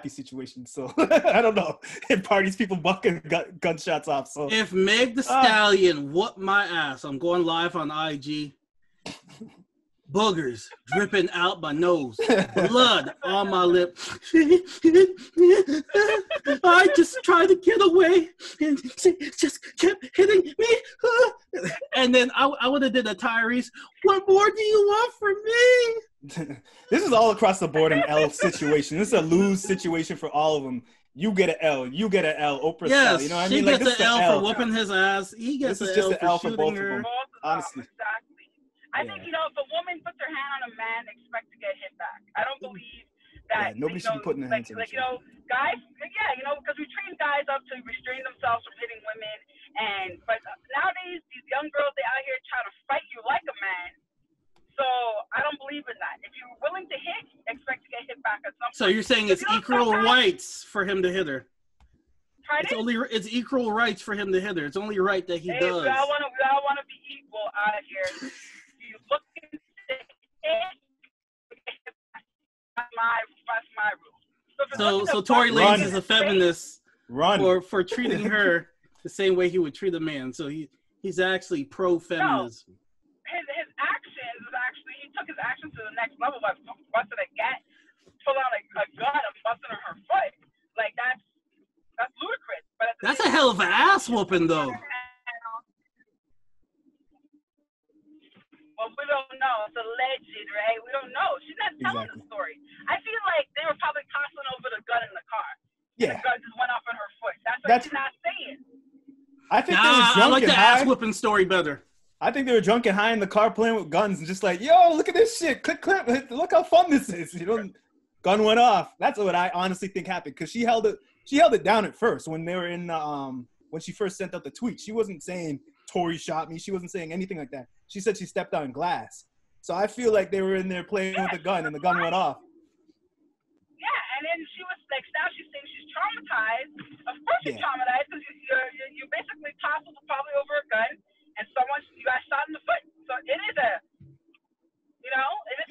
S3: situations, so I don't know. In parties, people bucking gunshots off. So
S1: if Meg the Stallion whooped my ass, I'm going live on IG. Boogers dripping out my nose, blood on my lip. I just tried to get away, and she just kept hitting me. And then I would have did a Tyrese. What more do you want from me?
S3: This is all across the board an L situation. This is a lose situation for all of them. You get an L. You get an L. Oprah style. You know what I mean?
S1: She gets an L for whooping his ass. He gets an L for shooting her.
S3: Honestly.
S2: I think, if a woman puts her hand on a man, they expect to get hit back. I don't believe that.
S3: Yeah, nobody should be putting their hands on
S2: guys, because we train guys up to restrain themselves from hitting women. But nowadays, these young girls, they out here trying to fight you like a man. So I don't believe in that. If you're willing to hit, expect to get hit back at some point.
S1: So you're saying it's equal rights for him to hit her? It's equal rights for him to hit her. It's only right that he does.
S2: We all want to be equal out here. You looking to hit, that's my rule.
S1: So Tory Lanez is a feminist for treating her the same way he would treat a man. So he's actually pro-feminism.
S2: No. His actions is actually, he took his actions to the next level by busting a gat, pulling out a gun and busting her foot. Like that's ludicrous. But
S1: that's a hell of an ass whooping, though.
S2: Well, we don't know. It's alleged, right? We don't know. She's not telling the story. I feel like they were probably tossing over the gun in the car.
S3: Yeah.
S2: The gun just went off on her foot. That's what she's not saying.
S3: I think they were drunk
S1: I like
S3: and
S1: the
S3: high.
S1: ass whipping story better.
S3: I think they were drunk and high in the car playing with guns and just like, yo, look at this shit. Click, click. Look how fun this is. You know, gun went off. That's what I honestly think happened because she held it down at first when they were in when she first sent out the tweet. She wasn't saying Tory shot me. She wasn't saying anything like that. She said she stepped on glass. So I feel like they were in there playing with the gun and the gun went off.
S2: Yeah, and then she was like, now she's saying she's traumatized. Of course you're traumatized because you basically toppled probably over a gun and you got shot in the foot. So it is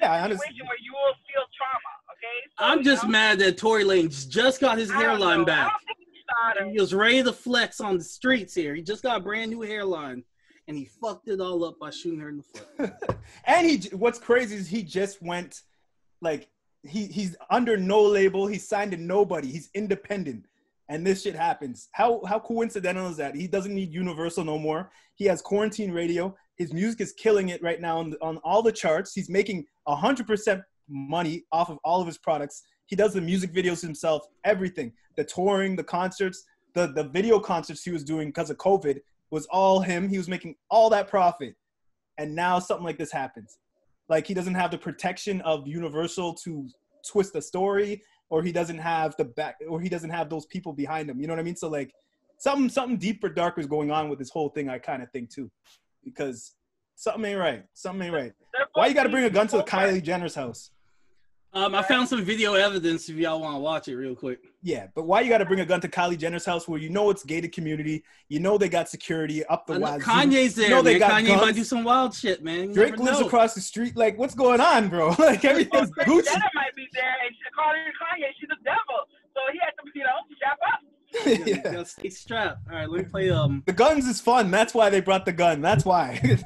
S2: a situation where you will feel trauma, okay? So,
S1: I'm just mad that Tory Lanez just got his hairline back.
S2: I don't think he shot him.
S1: He was ready to flex on the streets here. He just got a brand new hairline, and he fucked it all up by shooting her in the foot.
S3: And what's crazy is he just went, like, he's under no label. He's signed to nobody. He's independent. And this shit happens. How coincidental is that? He doesn't need Universal no more. He has quarantine radio. His music is killing it right now on all the charts. He's making 100% money off of all of his products. He does the music videos himself, everything. The touring, the concerts, the video concerts he was doing because of COVID was all him. He was making all that profit. And now something like this happens. Like he doesn't have the protection of Universal to twist the story, or he doesn't have he doesn't have those people behind him. You know what I mean? So like something deeper, darker is going on with this whole thing, I kind of think too. Because something ain't right. Something ain't right. Why you got to bring a gun to Kylie Jenner's house?
S1: I found some video evidence if y'all want to watch it real quick.
S3: Yeah, but why you got to bring a gun to Kylie Jenner's house where you know it's gated community, you know they got security up the wazoo.
S1: Kanye's there,
S3: you know they
S1: man.
S3: got
S1: Kanye
S3: guns.
S1: might do some wild shit, man. You
S3: Drake
S1: never
S3: lives
S1: know.
S3: across the street. Like, what's going on, bro? Like, everything's Gucci.
S2: Jenner might be there, and according to Kanye, she's the devil. So he had to, strap up.
S1: You gotta stay strapped. All right, let me play.
S3: The guns is fun. That's why they brought the gun. That's why.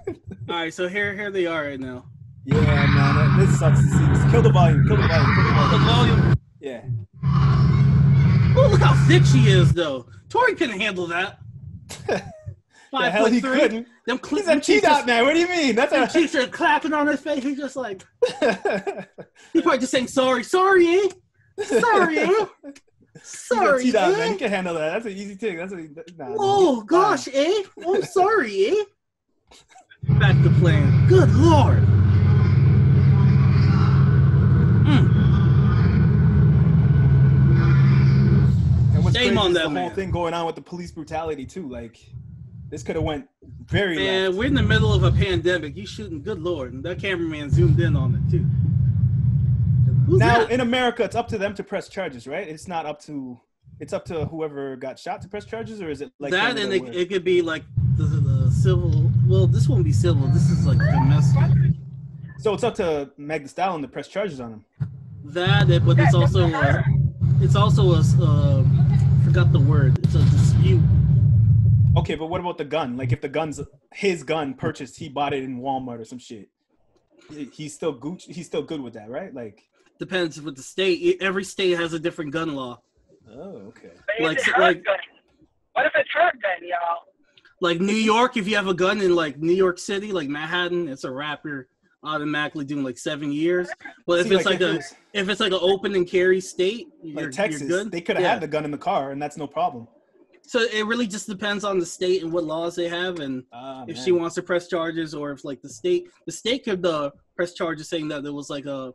S1: All right, so here they are right now.
S3: Yeah, man, this sucks to see. Just kill the volume. Kill the volume. Kill the volume.
S1: The volume.
S3: Yeah.
S1: Oh, look how thick she is, though. Tory couldn't handle that.
S3: The hell he couldn't. He's a T-Dot man. What do you mean? That's a
S1: cheeks are clapping on his face. He's just like, he probably just saying sorry, eh? Sorry, eh? Sorry,
S3: T-Dot,
S1: eh?
S3: man. He can handle that. That's an easy thing.
S1: Oh gosh, eh? Oh, sorry, eh? Back to playing. Good Lord.
S3: And what's
S1: Shame
S3: crazy
S1: on
S3: is
S1: that
S3: the
S1: man.
S3: whole thing going on with the police brutality too. Like, this could have went very
S1: Man,
S3: left.
S1: we're in the middle of a pandemic. You shooting, good Lord. And that cameraman zoomed in on it, too. Who's
S3: Now,
S1: that?
S3: in America, it's up to them to press charges, right? It's up to whoever got shot to press charges, or is it like
S1: that? And it could be like the civil. Well, this won't be civil. This is like domestic.
S3: So it's up to Meg Thee Stallion to press charges on him.
S1: That, but it's also forgot the word. It's a dispute.
S3: Okay, but what about the gun? Like, if the gun's his gun purchased, he bought it in Walmart or some shit. He's still Gucci. He's still good with that, right? Like,
S1: depends with the state. Every state has a different gun law.
S3: Oh, okay.
S2: What if it's her gun, y'all?
S1: Like New York, if you have a gun in like New York City, like Manhattan, it's a wrap. You're automatically doing like 7 years. But if it's if it's like an open and carry state,
S3: like Texas,
S1: you're good.
S3: they could have had the gun in the car, and that's no problem.
S1: So it really just depends on the state and what laws they have, and if she wants to press charges, or if like the state could press charges saying that there was like a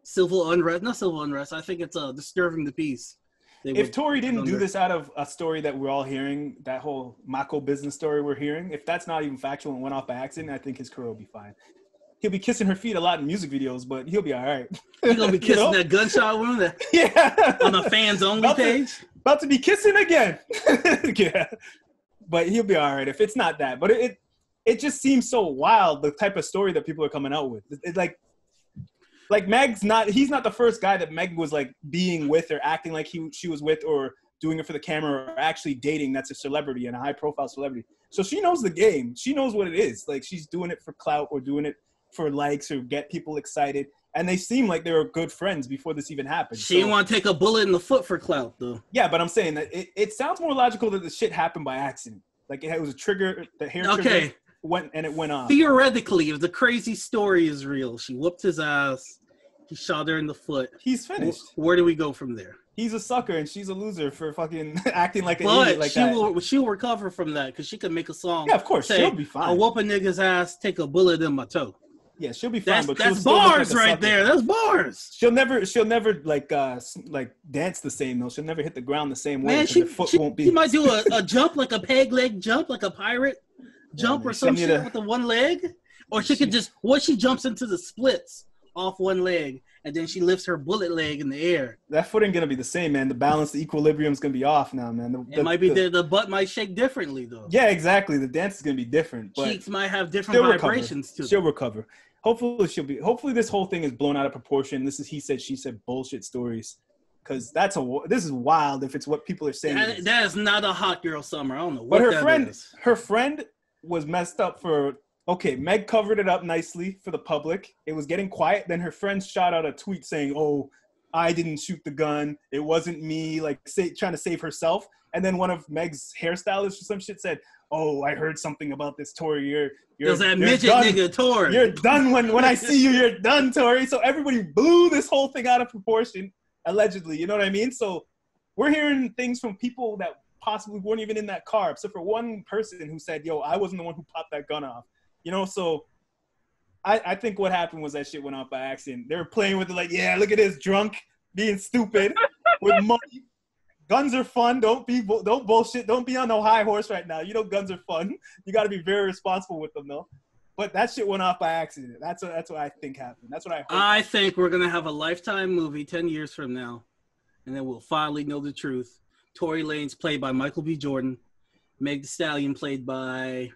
S1: civil unrest, not civil unrest. I think it's disturbing the peace.
S3: If Tory didn't do this out of a story that we're all hearing, that whole Mako business story we're hearing, if that's not even factual and went off by accident, I think his career will be fine. He'll be kissing her feet a lot in music videos, but he'll be all right.
S1: He's gonna be kissing that gunshot woman on the fans only page.
S3: About to be kissing again. Yeah. But he'll be all right if it's not that. But it just seems so wild, the type of story that people are coming out with. It's like he's not the first guy that Meg was like being with or acting like she was with, or doing it for the camera, or actually dating that's a celebrity and a high profile celebrity. So she knows the game. She knows what it is. Like, she's doing it for clout or doing it for likes or get people excited. And they seem like they were good friends before this even happened.
S1: She didn't want to take a bullet in the foot for clout, though.
S3: Yeah, but I'm saying that it sounds more logical that the shit happened by accident. Like, it was a trigger, the hair trigger went on.
S1: Theoretically, if the crazy story is real, she whooped his ass, he shot her in the foot.
S3: He's finished.
S1: Where do we go from there?
S3: he's a sucker and she's a loser for fucking acting like an idiot like that.
S1: But she'll recover from that because she can make a song.
S3: Yeah, of course,
S1: say,
S3: she'll be fine.
S1: I'll whoop a nigga's ass, take a bullet in my toe.
S3: Yeah, she'll be fine.
S1: That's bars right there. That's bars.
S3: She'll never like dance the same though. She'll never hit the ground the same way.
S1: Man, she might do a jump like a peg leg jump, like a pirate jump or some shit with the one leg. Or she could just she jumps into the splits off one leg and then she lifts her bullet leg in the air.
S3: That foot ain't gonna be the same, man. The balance, the equilibrium's gonna be off now, man.
S1: The butt might shake differently though.
S3: Yeah, exactly. The dance is gonna be different. But
S1: cheeks might have different vibrations too.
S3: She'll recover. Hopefully this whole thing is blown out of proportion. This is he said, she said bullshit stories. Because this is wild if it's what people are saying.
S1: That is not a hot girl summer. I don't know what that is.
S3: Her friend was messed up for. Okay, Meg covered it up nicely for the public. It was getting quiet. Then her friend shot out a tweet saying, "Oh, I didn't shoot the gun. It wasn't me." Trying to save herself. And then one of Meg's hairstylists or some shit said, "Oh, I heard something about this, Tory.
S1: There's that midget nigga, Tory.
S3: You're done when I see you. You're done, Tory." So everybody blew this whole thing out of proportion, allegedly. You know what I mean? So we're hearing things from people that possibly weren't even in that car, except for one person who said, "Yo, I wasn't the one who popped that gun off." You know, so I think what happened was that shit went off by accident. They were playing with it like, yeah, look at this drunk being stupid with money. Guns are fun. Don't bullshit. Don't be on no high horse right now. You know, guns are fun. You got to be very responsible with them, though. But that shit went off by accident. That's what I think happened. That's what I hope.
S1: I think we're gonna have a Lifetime movie 10 years from now, and then we'll finally know the truth. Tory Lanez played by Michael B. Jordan. Meg Thee Stallion played by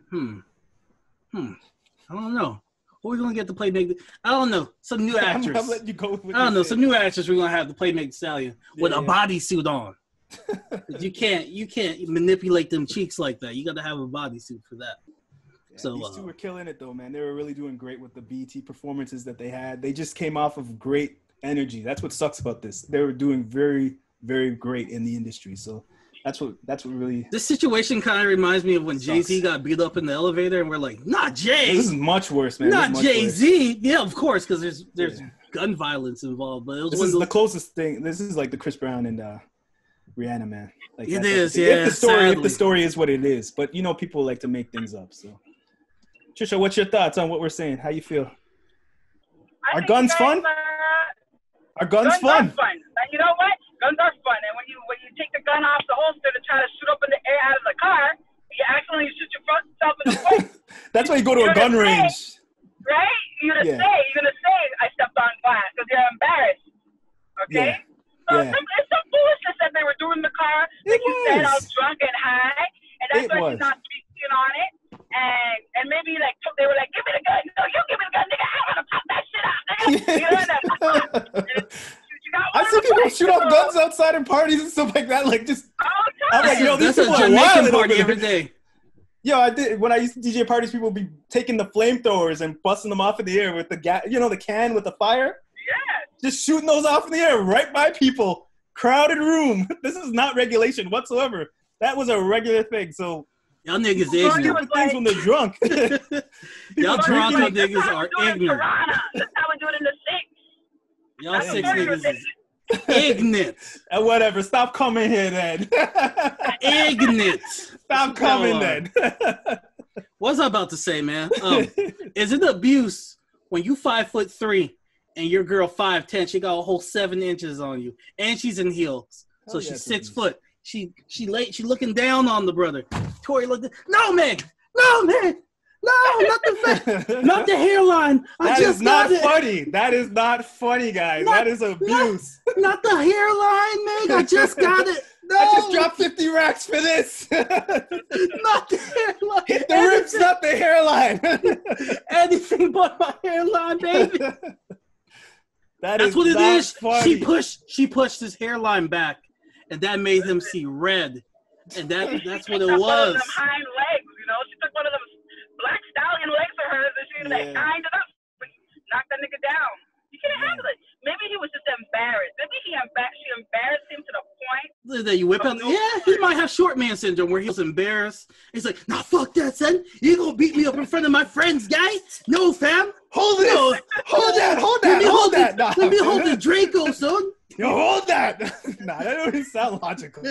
S1: I don't know. Who are we gonna get to play Meg? I don't know. Some new actress.
S3: I'm letting you go with
S1: I don't know. Some new actress we're gonna have to play Meg Thee Stallion with a bodysuit on. You can't manipulate them cheeks like that. You got to have a bodysuit for that.
S3: Yeah, so these two were killing it though, man. They were really doing great with the BET performances that they had. They just came off of great energy. That's what sucks about this. They were doing very, very great in the industry. So that's what really. This
S1: situation kind of reminds me of when Jay-Z got beat up in the elevator, and we're like, not Jay.
S3: This is much worse, man.
S1: Not Jay-Z. Yeah, of course, because there's gun violence involved. But
S3: this is the closest thing. This is like the Chris Brown and Rihanna, man. Like
S1: it is, yeah.
S3: If the story is what it is, but you know, people like to make things up. So, Trisha, what's your thoughts on what we're saying? How you feel? Are guns fun? Are guns fun?
S2: Are fun. You know what? Guns are fun, and when you take the gun off the holster to try to shoot up in the air out of the car, you accidentally shoot yourself in the foot.
S3: That's why you go to a gun range,
S2: right? You're gonna say, I stepped on glass because you're embarrassed. Okay.
S3: Yeah.
S2: So it's some foolishness that they were doing in the car. Like you said, I was drunk and high, and that's why she's not speaking on it. And maybe like they were like, give me the gun. No, you give me the gun, nigga. I want to pop that shit out, nigga. You know that.
S3: I see people shoot off guns outside in parties and stuff like that. Like just, I'm like, yo, these people are wild
S1: party every day.
S3: Yo, I did when I used to DJ parties. People would be taking the flamethrowers and busting them off in the air with the the can with the fire.
S2: Yeah.
S3: Just shooting those off in the air right by people. Crowded room. This is not regulation whatsoever. That was a regular thing. So
S1: y'all niggas ignorant.
S3: Things when they're drunk.
S1: Y'all Toronto niggas are ignorant.
S2: That's how we do it in the six.
S1: Y'all six niggas is ignorant.
S3: Whatever. Stop coming here then.
S1: Ignorant.
S3: Stop coming then.
S1: What was I about to say, man? Is it abuse when you 5'3" and your girl 5'10"? She got a whole 7 inches on you, and she's in heels, so she's 6 foot. She looking down on the brother. Tory looked. No, Meg. No, not the face. Not the hairline.
S3: That is not funny. That is not funny, guys. That is abuse.
S1: Not the hairline, Meg. I just got it. No.
S3: I just dropped 50 racks for this.
S1: Not the hairline.
S3: Hit the ribs, not the hairline.
S1: Anything but my hairline, baby. That's what it is.
S3: Funny.
S1: She pushed his hairline back, and that made him see red. And that's what it was.
S2: One of them hind legs, she took one of them black stallion legs of hers, and she was like, kind it up, knock that nigga down. You can't handle it. Maybe he was just embarrassed. Maybe she embarrassed him to the point
S1: that you whip out. Yeah, he might have short man syndrome where he was embarrassed. He's like, nah, fuck that, son. You gonna beat me up in front of my friends, guy? No, fam.
S3: Hold that.
S1: Let me hold the Draco, son.
S3: Yo, hold that. Nah, that don't even sound logical.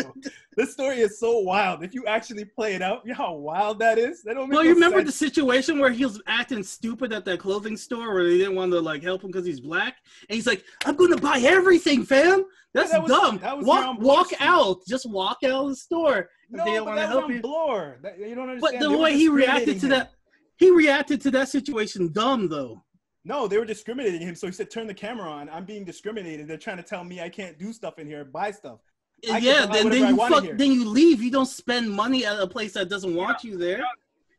S3: This story is so wild. If you actually play it out, you know how wild that is? That don't make
S1: you remember
S3: sense.
S1: the situation where he was acting stupid at that clothing store where they didn't want to like help him because he's black, and he's like, "I'm going to buy everything, fam." That's dumb.
S3: That was
S1: walk out. Just walk out of the store.
S3: No,
S1: they don't
S3: but
S1: want to
S3: that
S1: help
S3: was
S1: you.
S3: Blerd. You don't understand.
S1: But the way he reacted to that situation, dumb though.
S3: No, they were discriminating him. So he said, "Turn the camera on. I'm being discriminated. They're trying to tell me I can't do stuff in here, buy stuff."
S1: Yeah, then you leave. You don't spend money at a place that doesn't want you there.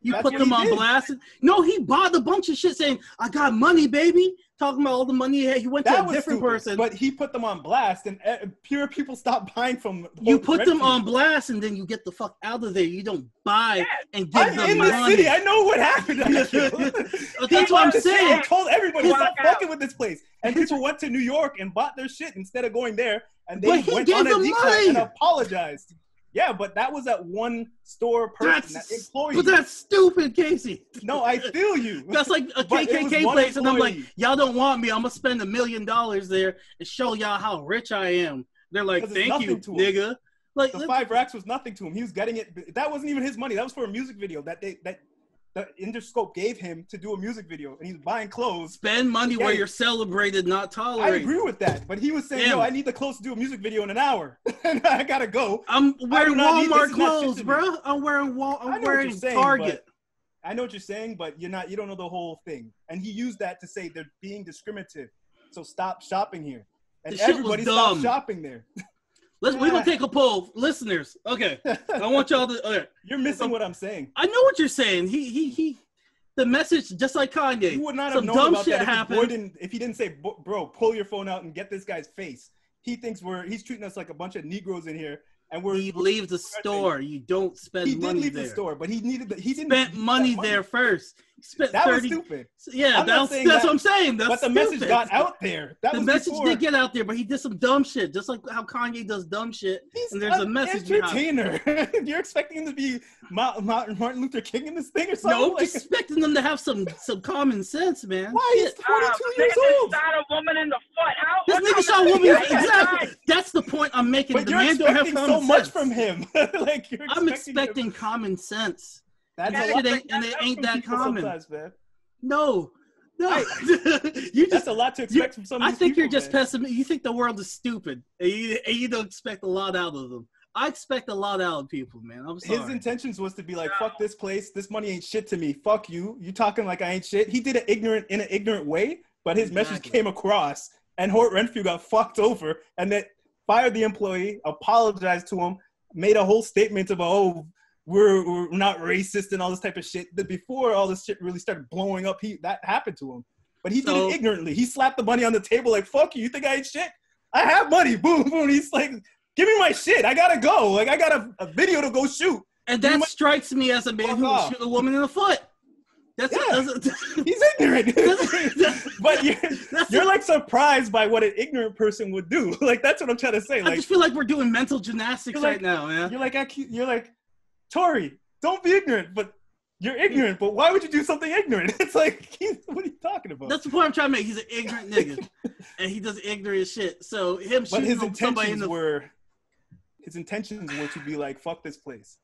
S1: You put them on blast. No, he bought a bunch of shit saying, "I got money, baby." Talking about all the money he had. He went to a different person.
S3: But he put them on blast, and pure people stopped buying from.
S1: You put them on blast, and then you get the fuck out of there. You don't buy and give them money.
S3: I'm in the city. I know what happened.
S1: That's what I'm saying.
S3: I told everybody, stop fucking with this place. And people went to New York and bought their shit instead of going there. And they went on a decline and apologized. Yeah, but that was that one store person, that employee.
S1: But that's stupid, Casey.
S3: No, I feel you.
S1: That's like a KKK place, and I'm like, y'all don't want me. I'm going to spend $1 million there and show y'all how rich I am. They're like, thank you, nigga. Like,
S3: the 5 racks was nothing to him. He was getting it. That wasn't even his money. That was for a music video that Interscope gave him to do a music video, and he's buying clothes.
S1: Spend money where you're celebrated, not tolerated.
S3: I agree with that, but he was saying, "Yo, I need the clothes to do a music video in an hour, and I gotta go."
S1: I'm wearing Walmart clothes, bro. I'm wearing Target.
S3: I know what you're saying, but you don't know the whole thing. And he used that to say they're being discriminative, so stop shopping here, and everybody stopped shopping there.
S1: We're gonna take a poll, listeners. Okay, I want y'all to. Okay.
S3: You're missing what I'm saying.
S1: I know what you're saying. He. The message, just like Kanye.
S3: You would not have known about that if he didn't say, "Bro, pull your phone out and get this guy's face." He thinks he's treating us like a bunch of Negroes in here, and
S1: He leaves the store. You don't spend money there.
S3: He did leave the store, but he didn't
S1: spent money there first.
S3: That was stupid.
S1: Yeah, that's what I'm saying.
S3: But the message got out there.
S1: The message did get out there, but he did some dumb shit, just like how Kanye does dumb shit. And there's a message
S3: entertainer. You're expecting him to be Martin Luther King in this thing or something?
S1: No, just expecting them to have some common sense, man.
S3: Why? He's 22 years old.
S2: Shot a woman in the foot.
S1: This nigga shot a woman. Exactly. That's the point I'm making.
S3: But you're expecting so much from him.
S1: I'm expecting common sense.
S3: That's
S1: it ain't that common.
S3: Man.
S1: No.
S3: That's a lot to expect from some of these
S1: I think
S3: people,
S1: you're just pessimistic. You think the world is stupid, and you don't expect a lot out of them. I expect a lot out of people, man. I'm sorry.
S3: His intentions was to be like, fuck this place. This money ain't shit to me. Fuck you. You talking like I ain't shit. He did it in an ignorant way, but his message came across, and Hort Renfrew got fucked over, and then fired the employee, apologized to him, made a whole statement about, we're not racist and all this type of shit. Before all this shit really started blowing up, that happened to him. But he did it ignorantly. He slapped the money on the table like, fuck you. You think I ain't shit? I have money. Boom, boom. He's like, give me my shit. I gotta go. Like, I got a video to go shoot.
S1: And that strikes me as a man who will shoot a woman in the foot.
S3: He's ignorant. But you're like surprised by what an ignorant person would do. Like, that's what I'm trying to say.
S1: I just feel like we're doing mental gymnastics right now, man.
S3: You're like, Tory, don't be ignorant, but you're ignorant, but why would you do something ignorant? It's like, what are you talking about?
S1: That's the point I'm trying to make. He's an ignorant nigga, and he does ignorant shit. So him shooting somebody in the...
S3: His intentions were to be like, fuck this place.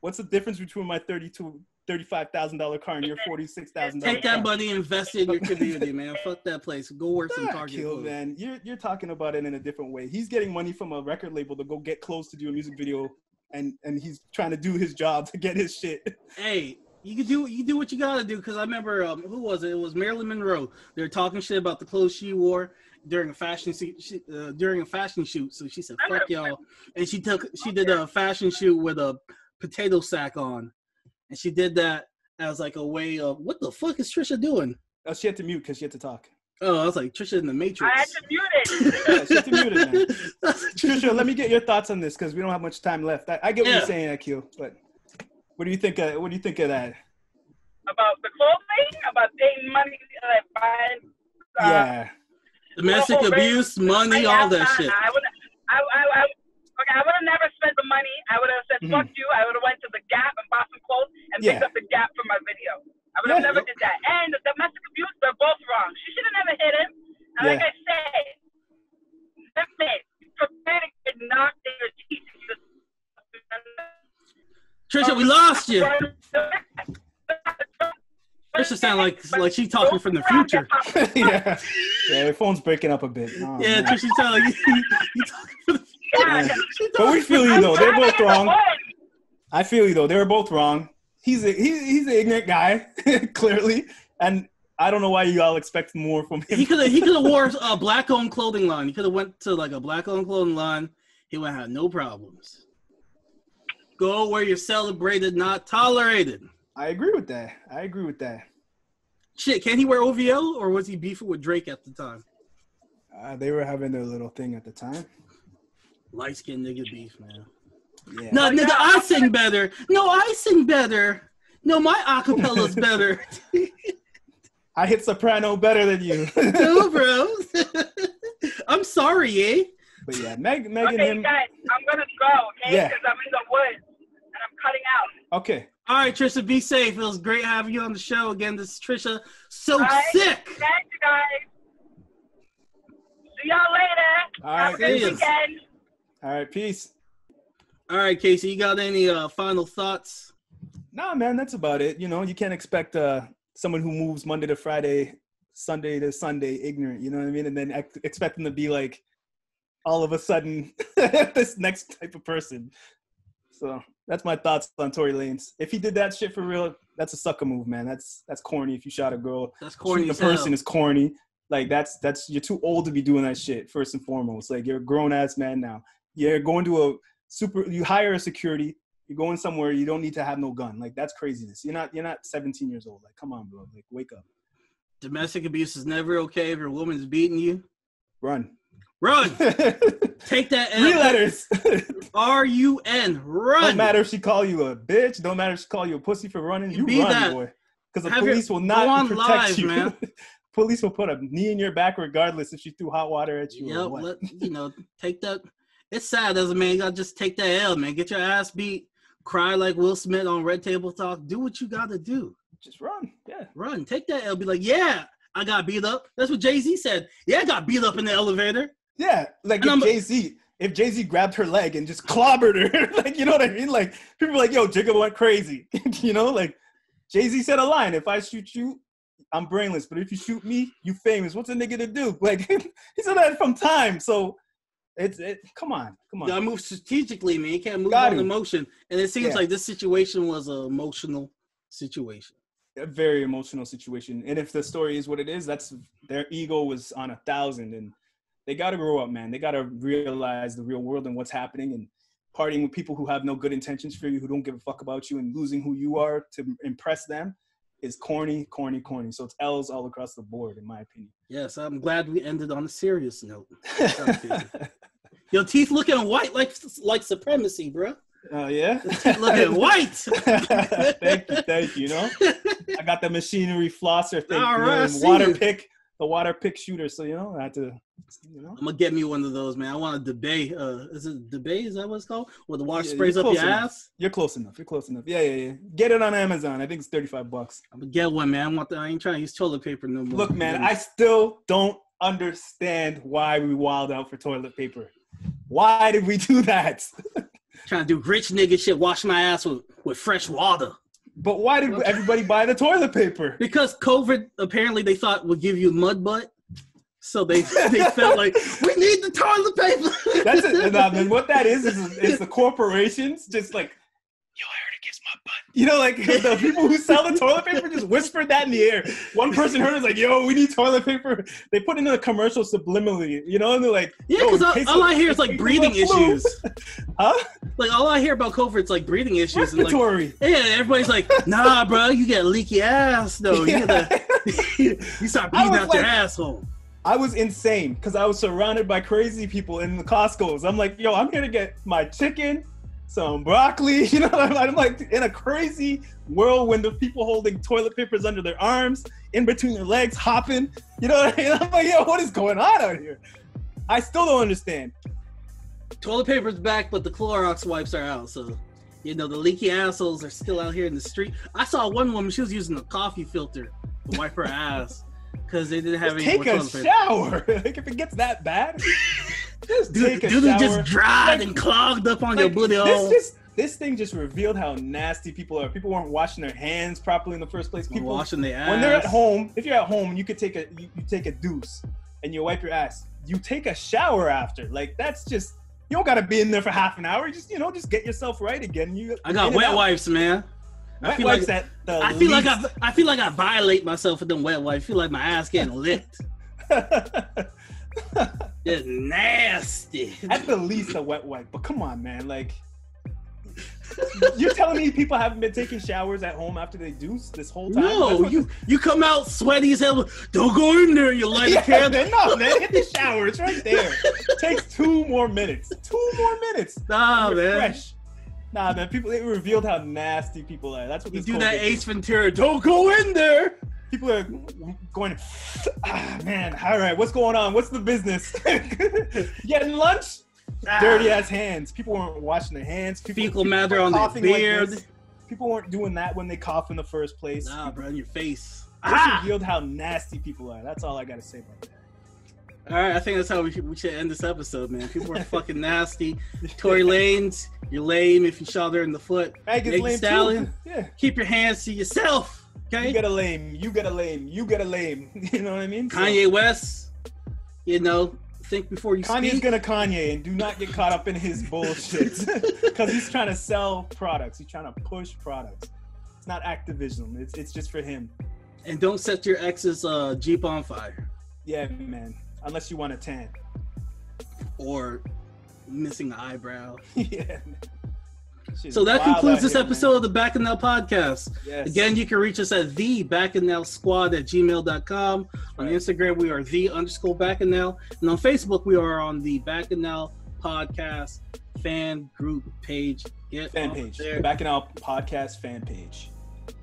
S3: What's the difference between my $35,000 car and your $46,000?
S1: Take that money and invest it in your community, man. Fuck that place. Go work some Target.
S3: Man. You're talking about it in a different way. He's getting money from a record label to go get clothes to do a music video. And he's trying to do his job to get his shit.
S1: Hey, you do what you gotta do. Because I remember, who was it? It was Marilyn Monroe. They were talking shit about the clothes she wore during a fashion shoot. So she said, "Fuck y'all," and she did a fashion shoot with a potato sack on, and she did that as like a way of, what the fuck is Trisha doing?
S3: Oh, she had to mute because she had to talk.
S1: Oh, I was like, Trisha in the Matrix.
S2: I had to mute it.
S3: Yeah, she had to mute it, man. Trisha, let me get your thoughts on this because we don't have much time left. I get what you're saying, Akil, but what do you think of that?
S2: About the clothing? About paying money, buying?
S1: Domestic abuse, money, all that shit.
S2: I would have never spent the money. I would have said, fuck you. I would have went to the Gap and bought some clothes and picked up the Gap for my video. I would have never did that. And the domestic abuse, they're both wrong. She should have never hit him. And like I said, women
S1: Trisha, we lost you. Trisha sound like she talking from the future.
S3: Yeah, your phone's breaking up a bit. Oh,
S1: yeah,
S3: man.
S1: Trisha sound like you talking from the future.
S3: Yeah. But we feel you though. They're both wrong. I feel you though. They were both wrong. He's an ignorant guy, clearly, and I don't know why you all expect more from him.
S1: He could have wore a black-owned clothing line. He could have went to like a black-owned clothing line. He would have no problems. Go where you're celebrated, not tolerated.
S3: I agree with that.
S1: Shit, can he wear OVO or was he beefing with Drake at the time?
S3: They were having their little thing at the time.
S1: Light-skinned nigga beef, man.
S3: Yeah.
S1: No, nigga, I sing better. No, I sing better. No, my acapella's better.
S3: I hit soprano better than you.
S1: No, bro. I'm sorry, eh?
S3: But yeah, Megan
S2: Okay,
S3: him.
S2: guys, I'm gonna go, okay?
S3: Yeah.
S2: Because I'm in the woods and I'm cutting out.
S3: Okay.
S1: All right, Trisha, be safe. It was great having you on the show again. This is Trisha. So
S2: Right.
S1: sick.
S2: Thank you, guys. See y'all later.
S3: All
S2: Have a
S3: right,
S2: good
S1: see ya.
S2: weekend.
S3: All right, peace.
S1: All right, Casey, you got any final thoughts?
S3: Nah, man, that's about it. You know, you can't expect someone who moves Monday to Friday, Sunday to Sunday ignorant, you know what I mean? And then expect them to be like all of a sudden this next type of person. So that's my thoughts on Tory Lanez. If he did that shit for real, that's a sucker move, man. That's corny. If you shot a girl,
S1: That's corny
S3: shooting a
S1: as hell.
S3: person is corny. Like that's you're too old to be doing that shit. First and foremost, like you're a grown ass man now. You're going to you hire a security. You're going somewhere. You don't need to have no gun. Like that's craziness. You're not 17 years old. Like come on, bro. Like wake up.
S1: Domestic abuse is never okay if your woman's beating you.
S3: Run.
S1: Take that L.
S3: 3 letters.
S1: RUN. Run.
S3: Don't matter if she call you a bitch. Don't matter if she call you a pussy for running. You
S1: Be
S3: run,
S1: that.
S3: boy. Because the
S1: Have
S3: police
S1: your-
S3: will
S1: go on
S3: not protect
S1: live,
S3: you.
S1: man.
S3: Police will put a knee in your back regardless if she threw hot water at you or what.
S1: Take that. It's sad as a man. You gotta just take that L, man. Get your ass beat. Cry like Will Smith on Red Table Talk. Do what you gotta do.
S3: Just run. Yeah.
S1: Run. Take that L. Be like, yeah, I got beat up. That's what Jay-Z said. Yeah, I got beat up in the elevator.
S3: Yeah. Like
S1: And
S3: if Jay-Z grabbed her leg and just clobbered her, like, you know what I mean? Like, people are like, yo, Jigga went crazy. You know, like, Jay-Z said a line, if I shoot you, I'm brainless. But if you shoot me, you famous. What's a nigga to do? Like, he said that from time. So, come on.
S1: You gotta move strategically, man. You can't move
S3: Got
S1: on
S3: to.
S1: emotion. And it seems
S3: Yeah.
S1: like this situation was an emotional situation.
S3: A very emotional situation. And if the story is what it is, that's their ego was on 1,000. And they got to grow up, man. They got to realize the real world and what's happening. And partying with people who have no good intentions for you, who don't give a fuck about you, and losing who you are to impress them is corny. So it's L's all across the board, in my opinion.
S1: Yes, I'm glad we ended on a serious note. Your teeth looking white like supremacy, bro.
S3: Oh, yeah?
S1: Teeth looking white.
S3: Thank you. You know, I got the machinery flosser thing,
S1: All right, I see
S3: the water pick shooter. So, you know, I had to, you know.
S1: I'm gonna get me one of those, man. I want a debate. Is it debate? Is that what it's called? Where the water
S3: Yeah,
S1: sprays
S3: you're
S1: up your
S3: close enough.
S1: ass?
S3: You're close enough. Yeah. Get it on Amazon. I think it's $35.
S1: I'm gonna get one, man. I ain't trying to use toilet paper no more.
S3: Look, man, I still don't understand why we wild out for toilet paper. Why did we do that?
S1: Trying to do rich nigga shit, wash my ass with fresh water.
S3: But why did everybody buy the toilet paper?
S1: Because COVID, apparently they thought would give you mud butt. So they felt like, we need the toilet paper.
S3: That's it. And what that is the corporations just like, yo, I heard it gives my butt. You know, like the people who sell the toilet paper just whispered that in the air. One person heard it like, yo, we need toilet paper. They put it in a commercial subliminally, you know, and they're like,
S1: yeah, because all I hear is like breathing issues.
S3: Huh?
S1: Like all I hear about COVID is like breathing issues.
S3: Respiratory.
S1: And like, yeah, everybody's like, nah, bro, you got leaky ass though.
S3: Yeah.
S1: You start bleeding out your asshole.
S3: I was insane because I was surrounded by crazy people in the Costco's. I'm like, yo, I'm here to get my chicken, some broccoli. You know, I'm like in a crazy whirlwind of people holding toilet papers under their arms, in between their legs, hopping. You know what I mean? I'm like, yo, what is going on out here? I still don't understand.
S1: Toilet paper's back, but the Clorox wipes are out. So, you know, the leaky assholes are still out here in the street. I saw one woman, she was using a coffee filter to wipe her ass. Because they didn't have any more toilet paper.
S3: Shower. Like if it gets that bad, just take a
S1: shower.
S3: shower.
S1: Just dried and clogged up on your booty hole.
S3: this thing just revealed how nasty people are. People weren't washing their hands properly in the first place. People
S1: washing their ass.
S3: When they're at home, if you're at home, you could take a you take a deuce and you wipe your ass. You take a shower after. Like that's just you don't gotta be in there for half an hour. Just just get yourself right again.
S1: I got wet wipes, man. I feel like I violate myself with them wet wipes. I feel like my ass getting licked. It's nasty.
S3: At the least a wet wipe, but come on, man. Like, you're telling me people haven't been taking showers at home after they deuce this whole time?
S1: No, you come out sweaty as hell. Don't go in there. You light a candle.
S3: No, man. Hit the shower. It's right there. It takes 2 more minutes. 2 more minutes.
S1: Nah, man. Fresh.
S3: Nah, man. It revealed how nasty people are. That's what this
S1: you do. That Ace Ventura. Don't go in there.
S3: People are going, man, all right, what's going on? What's the business? Getting lunch? Dirty ass hands. People weren't washing their hands.
S1: Fecal matter on their beard.
S3: Like people weren't doing that when they cough in the first place.
S1: Nah, bro, in your face.
S3: This revealed how nasty people are. That's all I got to say about that.
S1: All right, I think that's how we should end this episode, man. People are fucking nasty. Tory Lanez, you're lame if you shot her in the foot. Stallion,
S3: yeah.
S1: Keep your hands to yourself. Okay.
S3: You get a lame. You get a lame. You get a lame. You know what I mean?
S1: Kanye West, think before you
S3: Kanye's
S1: speak.
S3: gonna Kanye, and do not get caught up in his bullshit because he's trying to sell products. He's trying to push products. It's not activism. It's just for him.
S1: And don't set your ex's Jeep on fire.
S3: Yeah, man. Unless you want a tan.
S1: Or missing an eyebrow.
S3: Yeah.
S1: So that concludes this episode of the Bacchanal Podcast.
S3: Yes.
S1: Again, you can reach us at thebacchanalsquad@gmail.com. On Instagram, we are _Bacchanal. And on Facebook, we are on the Bacchanal Podcast fan group page.
S3: Fan page. The Bacchanal Podcast fan page.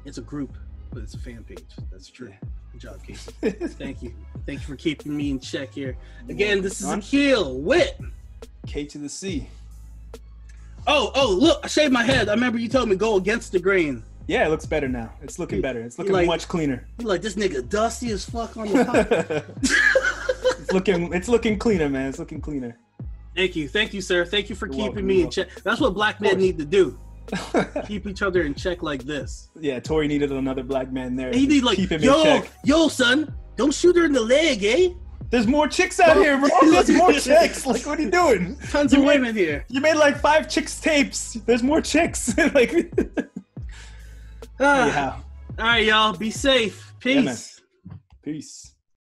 S1: It's a group, but it's a fan page. That's true. Good job, Casey. Thank you. Thank you for keeping me in check here. Again, this is Akil with
S3: K to the C.
S1: Oh, look, I shaved my head. I remember you told me go against the grain.
S3: Yeah, it looks better now. It's looking better. It's looking much cleaner.
S1: You like this nigga dusty as fuck on the top.
S3: It's looking cleaner, man. It's looking cleaner.
S1: Thank you, sir. Thank you for keeping me in check. That's what black men need to do. Keep each other in check like this.
S3: Yeah, Tory needed another black man there.
S1: He need keep him in check. Yo, son, don't shoot her in the leg, eh?
S3: There's more chicks out here, bro. There's more chicks. Like, what are you doing?
S1: Tons of women here.
S3: You made like 5 chicks tapes. There's more chicks. Like,
S1: yeah. All right, y'all. Be safe. Peace.
S3: Yeah, peace.